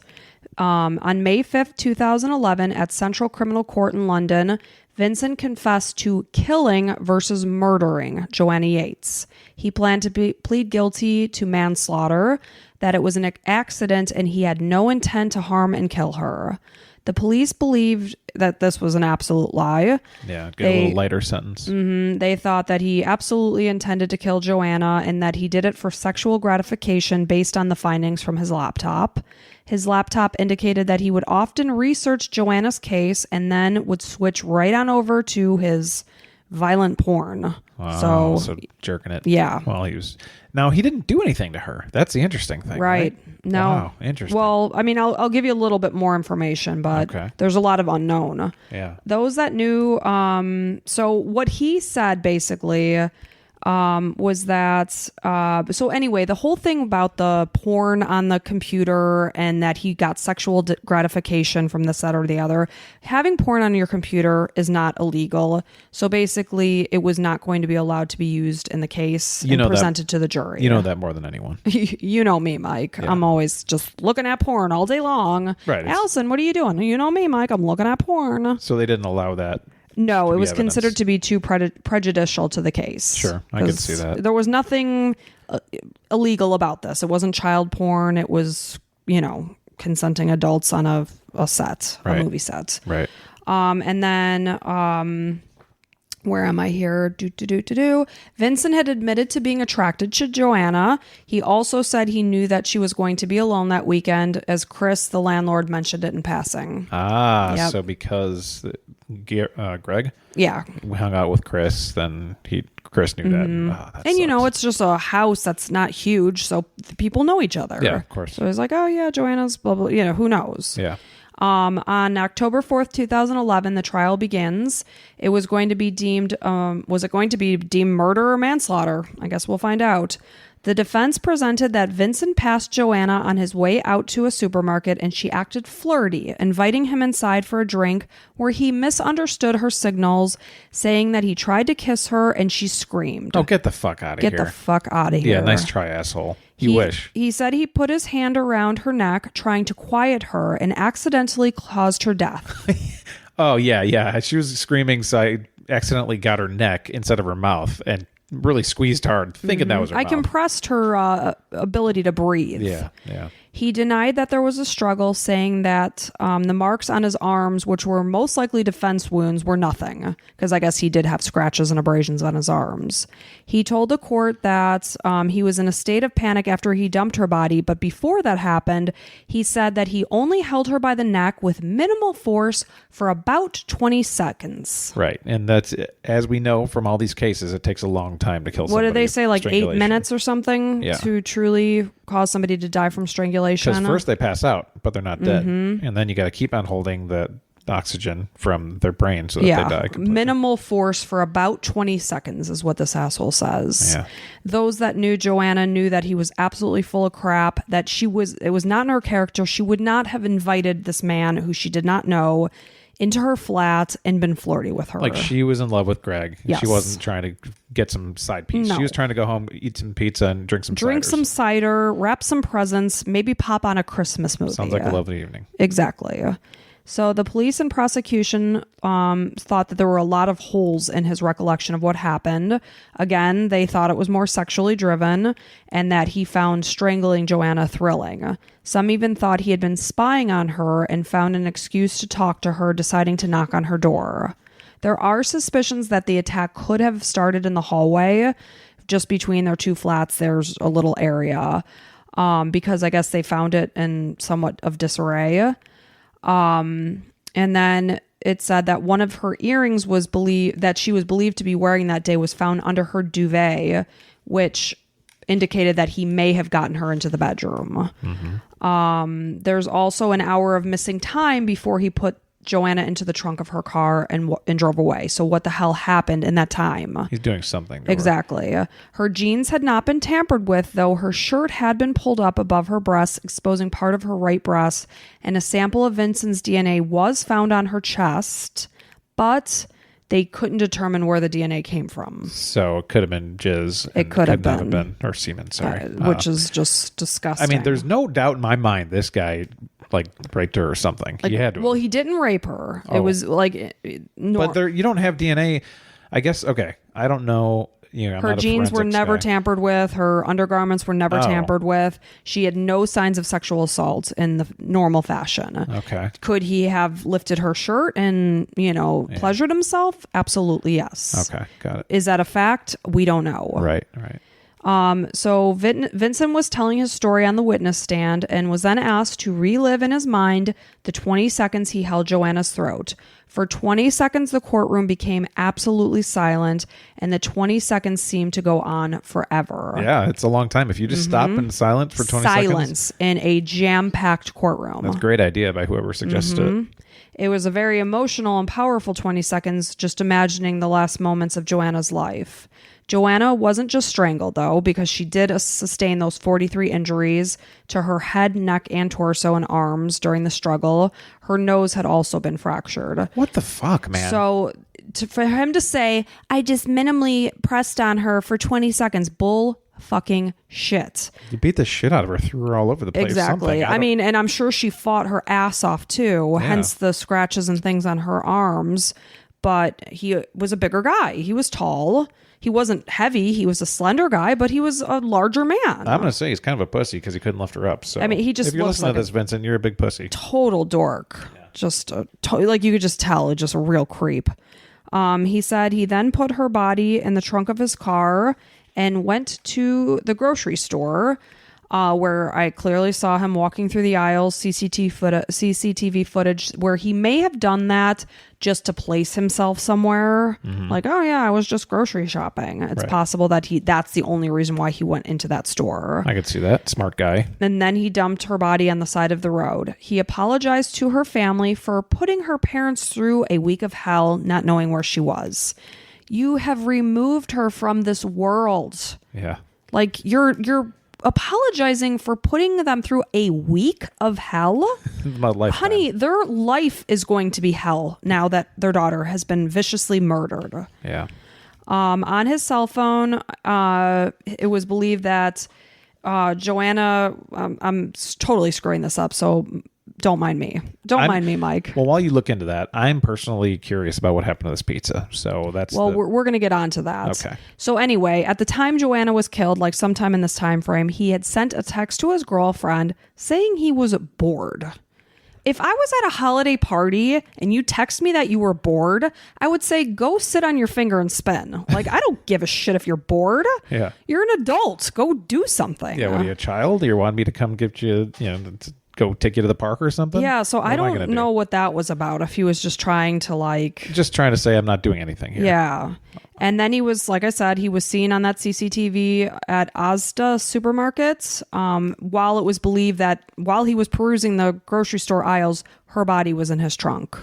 S1: On May 5th, 2011, at Central Criminal Court in London, Vincent confessed to killing versus murdering Joanna Yeates. He planned to plead guilty to manslaughter, that it was an accident and he had no intent to harm and kill her. The police believed that this was an absolute lie.
S2: Yeah, get a little lighter sentence.
S1: They thought that he absolutely intended to kill Joanna and that he did it for sexual gratification based on the findings from his laptop. His laptop indicated that he would often research Joanna's case and then would switch right on over to his violent porn.
S2: Wow, so jerking it.
S1: Yeah.
S2: Well, he didn't do anything to her. That's the interesting thing.
S1: Right. No.
S2: Wow, interesting.
S1: Well, I mean, I'll give you a little bit more information, but there's a lot of unknown.
S2: Yeah.
S1: Those that knew, so what he said basically was that, so anyway, the whole thing about the porn on the computer and that he got sexual gratification from this, that, or the other, having porn on your computer is not illegal. So basically it was not going to be allowed to be used in the case and presented to the jury.
S2: You know that more than anyone.
S1: You know me, Mike. Yeah. I'm always just looking at porn all day long.
S2: Right.
S1: Allison, what are you doing? You know me, Mike. I'm looking at porn.
S2: So they didn't allow that.
S1: No, it was considered to be too prejudicial to the case.
S2: Sure, I can see that.
S1: There was nothing illegal about this. It wasn't child porn. It was, consenting adults on a set, a movie set.
S2: Right.
S1: And then, where am I here? Vincent had admitted to being attracted to Joanna. He also said he knew that she was going to be alone that weekend, as Chris, the landlord, mentioned it in passing.
S2: So because Greg,
S1: yeah,
S2: we hung out with Chris, then Chris knew that. That
S1: and
S2: sucks.
S1: it's just a house that's not huge, so people know each other.
S2: Yeah, of course.
S1: So he's like, oh yeah, Joanna's blah blah. Who knows?
S2: Yeah.
S1: On October 4th, 2011, the trial begins. It was going to be deemed, was it going to be deemed murder or manslaughter? I guess we'll find out. The defense presented that Vincent passed Joanna on his way out to a supermarket and she acted flirty, inviting him inside for a drink where he misunderstood her signals, saying that he tried to kiss her and she screamed.
S2: Oh, get the fuck out of here.
S1: Get the fuck out of here.
S2: Yeah, nice try, asshole. You wish.
S1: He said he put his hand around her neck, trying to quiet her, and accidentally caused her death.
S2: Oh, yeah. She was screaming, so I accidentally got her neck instead of her mouth and really squeezed hard, thinking that was her mouth.
S1: Compressed her ability to breathe.
S2: Yeah.
S1: He denied that there was a struggle, saying that the marks on his arms, which were most likely defense wounds, were nothing, because I guess he did have scratches and abrasions on his arms. He told the court that he was in a state of panic after he dumped her body, but before that happened, he said that he only held her by the neck with minimal force for about 20 seconds.
S2: Right, and that's, as we know from all these cases, it takes a long time to kill somebody.
S1: What did they say, like 8 minutes or something to truly cause somebody to die from strangulation?
S2: Because first they pass out, but they're not dead. And then you got to keep on holding the oxygen from their brain so that they die completely. Minimal
S1: force for about 20 seconds is what this asshole says.
S2: Yeah.
S1: Those that knew Joanna knew that he was absolutely full of crap, that it was not in her character. She would not have invited this man who she did not know into her flat and been flirty with her.
S2: Like, she was in love with Greg.
S1: Yes.
S2: She wasn't trying to get some side piece.
S1: No.
S2: She was trying to go home, eat some pizza, and drink some
S1: cider, wrap some presents, maybe pop on a Christmas movie.
S2: Sounds like a lovely evening.
S1: Exactly. So the police and prosecution thought that there were a lot of holes in his recollection of what happened. Again, they thought it was more sexually driven and that he found strangling Joanna thrilling. Some even thought he had been spying on her and found an excuse to talk to her, deciding to knock on her door. There are suspicions that the attack could have started in the hallway. Just between their two flats, there's a little area because I guess they found it in somewhat of disarray. And then it said that one of her earrings that she was believed to be wearing that day was found under her duvet, which indicated that he may have gotten her into the bedroom. There's also an hour of missing time before he put Joanna into the trunk of her car and drove away. So what the hell happened in that time?
S2: He's doing something. To
S1: Exactly. Her jeans had not been tampered with, though her shirt had been pulled up above her breasts, exposing part of her right breast, and a sample of Vincent's DNA was found on her chest, but they couldn't determine where the DNA came from.
S2: So it could have been jizz.
S1: It could have been.
S2: Or semen, sorry.
S1: Which is just disgusting.
S2: I mean, there's no doubt in my mind this guy like raped her or something.
S1: Like,
S2: he had to.
S1: Well, he didn't rape her.
S2: Oh.
S1: It was like...
S2: But there, you don't have DNA. I guess, okay. I don't know. I'm
S1: her
S2: not a
S1: jeans were
S2: forensics
S1: never
S2: guy.
S1: tampered with. Her undergarments were never tampered with. She had no signs of sexual assault in the normal fashion.
S2: Okay.
S1: Could he have lifted her shirt and, pleasured himself? Absolutely, yes.
S2: Okay, got it.
S1: Is that a fact? We don't know.
S2: Right.
S1: So Vincent was telling his story on the witness stand and was then asked to relive in his mind the 20 seconds he held Joanna's throat. For 20 seconds, the courtroom became absolutely silent, and the 20 seconds seemed to go on forever.
S2: Yeah, it's a long time. If you just stop and silent for 20 seconds.
S1: Silence in a jam-packed courtroom.
S2: That's a great idea by whoever suggested it.
S1: It was a very emotional and powerful 20 seconds, just imagining the last moments of Joanna's life. Joanna wasn't just strangled, though, because she did sustain those 43 injuries to her head, neck, and torso and arms during the struggle. Her nose had also been fractured.
S2: What the fuck, man?
S1: So for him to say, I just minimally pressed on her for 20 seconds, bull fucking shit.
S2: You beat the shit out of her, threw her all over the place.
S1: Exactly. I mean, and I'm sure she fought her ass off too, hence the scratches and things on her arms. But he was a bigger guy. He was tall. He wasn't heavy. He was a slender guy, but he was a larger man.
S2: I'm going to say he's kind of a pussy because he couldn't lift her up. So
S1: I mean, he just
S2: if you're
S1: looks
S2: listening
S1: like
S2: to this, Vincent, you're a big pussy.
S1: Total dork. Yeah. Just like you could just tell, just a real creep. He said he then put her body in the trunk of his car and went to the grocery store, where I clearly saw him walking through the aisles, CCTV footage where he may have done that just to place himself somewhere. Like, oh yeah, I was just grocery shopping. It's possible that that's the only reason why he went into that store.
S2: I could see that. Smart guy.
S1: And then he dumped her body on the side of the road. He apologized to her family for putting her parents through a week of hell, not knowing where she was. You have removed her from this world.
S2: Yeah.
S1: Like you're apologizing for putting them through a week of hell.
S2: My life,
S1: honey, their life is going to be hell now that their daughter has been viciously murdered.
S2: Yeah.
S1: On his cell phone, it was believed that Joanna, I'm totally screwing this up, so don't mind me. Don't mind me, Mike.
S2: Well, while you look into that, I'm personally curious about what happened to this pizza. So that's
S1: we're going to get on to that.
S2: Okay.
S1: So anyway, at the time Joanna was killed, like sometime in this time frame, he had sent a text to his girlfriend saying he was bored. If I was at a holiday party and you text me that you were bored, I would say, go sit on your finger and spin. Like, I don't give a shit if you're bored.
S2: Yeah.
S1: You're an adult. Go do something.
S2: Yeah. What are you, a child? You want me to come get you, go take you to the park or something?
S1: Yeah, so I don't know what that was about. If he was just trying to
S2: just trying to say I'm not doing anything here.
S1: Yeah. And then he was, like I said, he was seen on that CCTV at Asda supermarkets, while it was believed that while he was perusing the grocery store aisles, her body was in his trunk.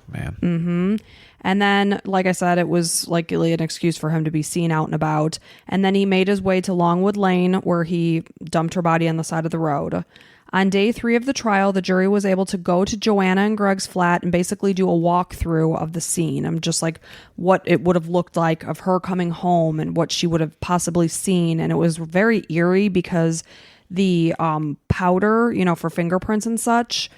S2: Man.
S1: Mm-hmm. And then, like I said, it was likely an excuse for him to be seen out and about. And then he made his way to Longwood Lane, where he dumped her body on the side of the road. On day 3 of the trial, the jury was able to go to Joanna and Greg's flat and basically do a walkthrough of the scene. I'm just like what it would have looked like of her coming home and what she would have possibly seen. And it was very eerie because the powder, for fingerprints and such,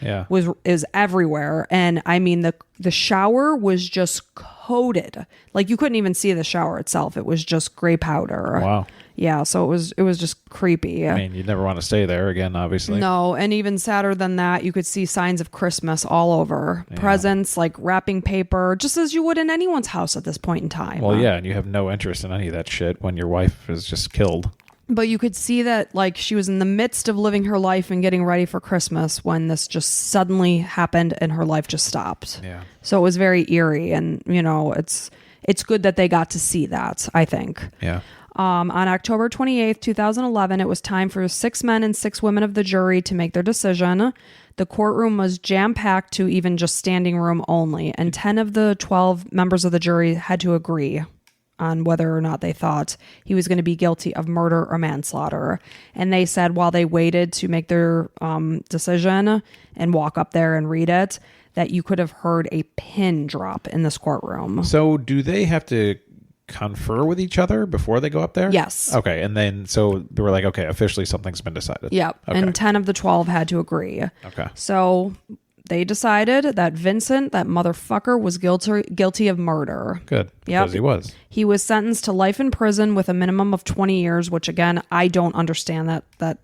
S1: is everywhere. And I mean, the shower was just coated. Like you couldn't even see the shower itself. It was just gray powder.
S2: Wow.
S1: Yeah, so it was just creepy.
S2: I mean, you'd never want to stay there again, obviously.
S1: No, and even sadder than that, you could see signs of Christmas all over. Yeah. Presents, like wrapping paper, just as you would in anyone's house at this point in time.
S2: Well, yeah, and you have no interest in any of that shit when your wife is just killed.
S1: But you could see that, like, she was in the midst of living her life and getting ready for Christmas when this just suddenly happened and her life just stopped.
S2: Yeah.
S1: So it was very eerie, and, it's good that they got to see that, I think.
S2: Yeah.
S1: On October 28th, 2011, it was time for 6 men and 6 women of the jury to make their decision. The courtroom was jam-packed to even just standing room only, and 10 of the 12 members of the jury had to agree on whether or not they thought he was going to be guilty of murder or manslaughter. And they said while they waited to make their decision and walk up there and read it, that you could have heard a pin drop in this courtroom.
S2: So do they have to confer with each other before they go up there?
S1: Yes.
S2: Okay. And then so they were like, okay, officially something's been decided.
S1: Yep.
S2: Okay.
S1: And 10 of the 12 had to agree.
S2: Okay.
S1: So they decided that Vincent, that motherfucker, was guilty of murder.
S2: Good.
S1: Yep.
S2: Because he was.
S1: He was sentenced to life in prison with a minimum of 20 years, which again, I don't understand that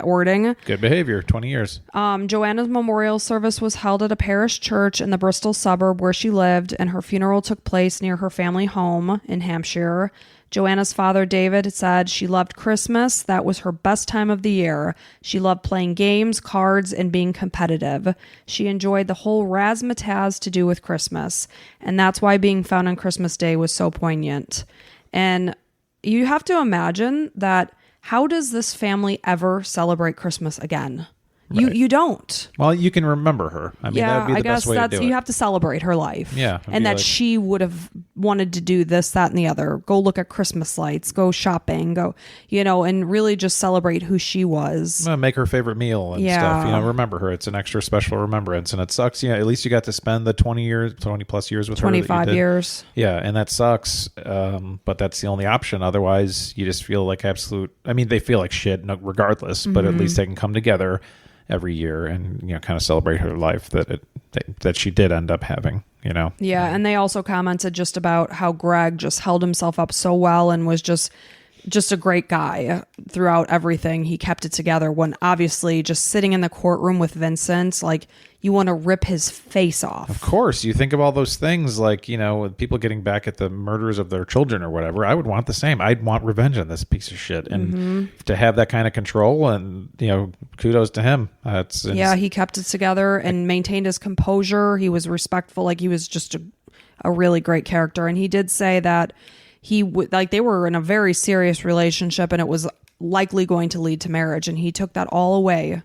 S1: wording.
S2: Good behavior, 20 years.
S1: Joanna's memorial service was held at a parish church in the Bristol suburb where she lived, and her funeral took place near her family home in Hampshire. Joanna's father, David, said she loved Christmas. That was her best time of the year. She loved playing games, cards, and being competitive. She enjoyed the whole razzmatazz to do with Christmas, and that's why being found on Christmas Day was so poignant. And you have to imagine that. How does this family ever celebrate Christmas again?
S2: Right.
S1: You don't.
S2: Well, you can remember her. I mean, that would be the best way to do it.
S1: You have to celebrate her life.
S2: Yeah.
S1: And that she would have wanted to do this, that, and the other. Go look at Christmas lights, go shopping, go, and really just celebrate who she was.
S2: Make her favorite meal and stuff. Remember her. It's an extra special remembrance. And it sucks. At least you got to spend the 20 plus years with her.
S1: 25 years.
S2: Yeah. And that sucks. But that's the only option. Otherwise, you just feel like they feel like shit regardless, but at least they can come together every year and kind of celebrate her life that she did end up having.
S1: Yeah, and they also commented just about how Greg just held himself up so well and was just a great guy throughout everything. He kept it together when obviously just sitting in the courtroom with Vincent, like you want to rip his face off.
S2: Of course. You think of all those things like, with people getting back at the murders of their children or whatever. I would want the same. I'd want revenge on this piece of shit. And to have that kind of control and, kudos to him.
S1: He kept it together and maintained his composure. He was respectful. Like he was just a really great character. And he did say that he would they were in a very serious relationship and it was likely going to lead to marriage. And he took that all away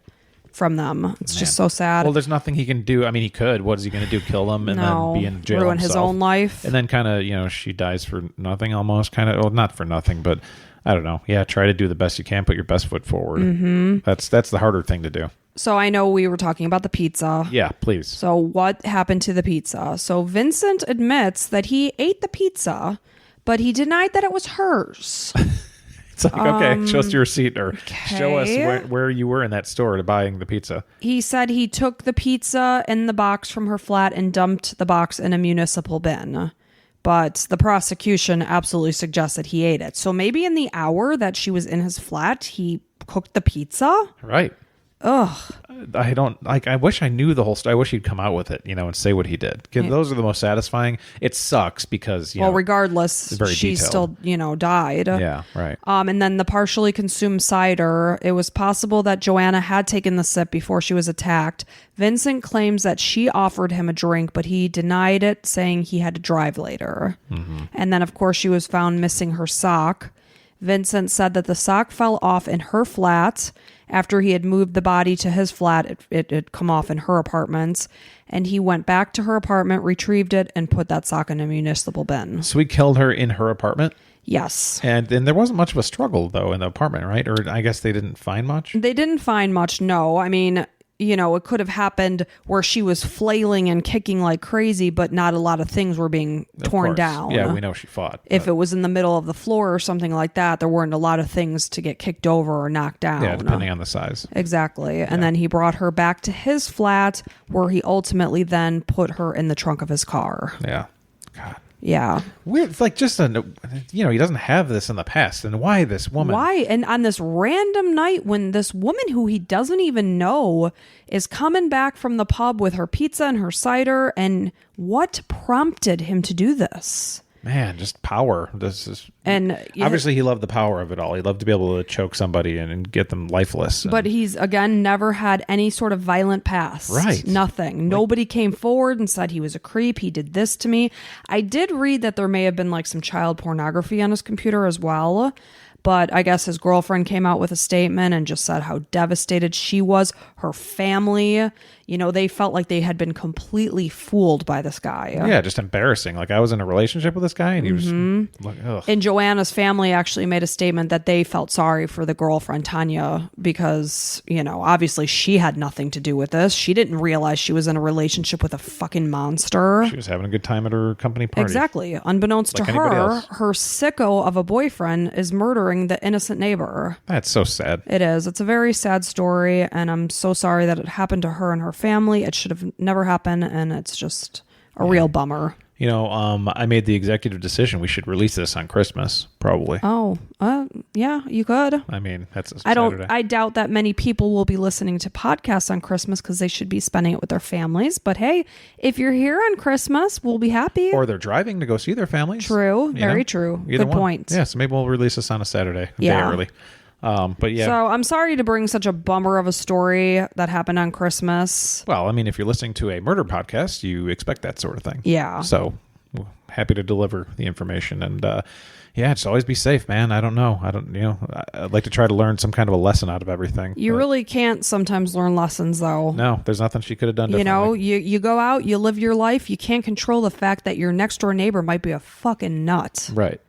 S1: from them. It's just so sad.
S2: Well, there's nothing he can do. I mean, he could. What is he going to do? Kill them and then be in jail
S1: ruin
S2: himself?
S1: His own life.
S2: And then kind of, she dies for nothing almost. Kind of, well, not for nothing, but I don't know. Yeah, try to do the best you can. Put your best foot forward. Mm-hmm. That's the harder thing to do.
S1: So I know we were talking about the pizza.
S2: Yeah, please.
S1: So what happened to the pizza? So Vincent admits that he ate the pizza, but he denied that it was hers.
S2: It's like, okay, show us your receipt or show us where you were in that store to buying the pizza.
S1: He said he took the pizza in the box from her flat and dumped the box in a municipal bin. But the prosecution absolutely suggested he ate it. So maybe in the hour that she was in his flat, he cooked the pizza?
S2: Right.
S1: Ugh.
S2: I don't like. I wish I knew the whole story. I wish he'd come out with it, and say what he did. Those are the most satisfying. It sucks because
S1: regardless, she
S2: detailed.
S1: still died.
S2: Yeah, right.
S1: And then the partially consumed cider. It was possible that Joanna had taken the sip before she was attacked. Vincent claims that she offered him a drink, but he denied it, saying he had to drive later. Mm-hmm. And then, of course, she was found missing her sock. Vincent said that the sock fell off in her flat. After he had moved the body to his flat, it had come off in her apartment, and he went back to her apartment, retrieved it, and put that sock in a municipal bin.
S2: So he killed her in her apartment?
S1: Yes.
S2: And then there wasn't much of a struggle, though, in the apartment, right? Or I guess they didn't find much?
S1: They didn't find much, no. I mean, it could have happened where she was flailing and kicking like crazy, but not a lot of things were being torn down.
S2: Yeah, we know she fought.
S1: If it was in the middle of the floor or something like that, there weren't a lot of things to get kicked over or knocked down.
S2: Yeah, depending on the size.
S1: Exactly. And then he brought her back to his flat where he ultimately then put her in the trunk of his car.
S2: Yeah. God.
S1: Yeah.
S2: Weird. It's like just he doesn't have this in the past. And why this woman?
S1: Why? And on this random night when this woman who he doesn't even know is coming back from the pub with her pizza and her cider, and what prompted him to do this?
S2: Man, just power. This is
S1: And
S2: obviously he loved the power of it all. He loved to be able to choke somebody and get them lifeless.
S1: But he's, again, never had any sort of violent past.
S2: Right.
S1: Nothing. Nobody came forward and said he was a creep. He did this to me. I did read that there may have been like some child pornography on his computer as well. But I guess his girlfriend came out with a statement and just said how devastated she was. Her family, they felt like they had been completely fooled by this guy.
S2: Yeah, just embarrassing. Like, I was in a relationship with this guy, and he was like, ugh.
S1: And Joanna's family actually made a statement that they felt sorry for the girlfriend, Tanya, because, obviously she had nothing to do with this. She didn't realize she was in a relationship with a fucking monster.
S2: She was having a good time at her company party.
S1: Exactly. Unbeknownst
S2: Like
S1: to
S2: anybody
S1: her,
S2: else.
S1: her sicko of a boyfriend is murdering the innocent neighbor.
S2: That's so sad.
S1: It is. It's a very sad story, and I'm so sorry that it happened to her and her family. It should have never happened, and it's just a real bummer.
S2: I made the executive decision we should release this on Christmas, probably.
S1: Oh, yeah, you could.
S2: I mean, that's a Saturday.
S1: I doubt that many people will be listening to podcasts on Christmas because they should be spending it with their families. But hey, if you're here on Christmas, we'll be happy.
S2: Or they're driving to go see their families.
S1: True. Very true.
S2: Either
S1: Good
S2: one.
S1: point.
S2: Yeah, so maybe we'll release this on a Saturday, a day early. But yeah.
S1: So I'm sorry to bring such a bummer of a story that happened on Christmas.
S2: Well, I mean, if you're listening to a murder podcast, you expect that sort of thing.
S1: Yeah.
S2: So we're happy to deliver the information. And just always be safe, man. I don't know. I'd like to try to learn some kind of a lesson out of everything.
S1: You really can't sometimes learn lessons, though.
S2: No, there's nothing she could have done differently.
S1: You go out, you live your life. You can't control the fact that your next door neighbor might be a fucking nut.
S2: Right.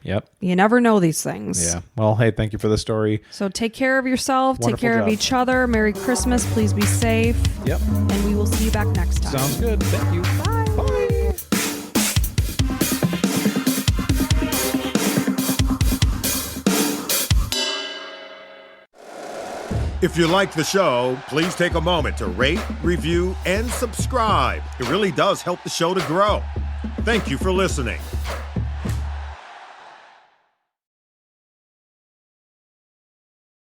S2: Yep.
S1: You never know these things.
S2: Yeah. Well, hey, thank you for the story.
S1: So take care of yourself.
S2: Wonderful
S1: take care
S2: job.
S1: of each other. Merry Christmas. Please be safe.
S2: Yep.
S1: And we will see you back next time.
S2: Sounds good. Thank you.
S1: Bye.
S2: Bye.
S4: If you like the show, please take a moment to rate, review, and subscribe. It really does help the show to grow. Thank you for listening.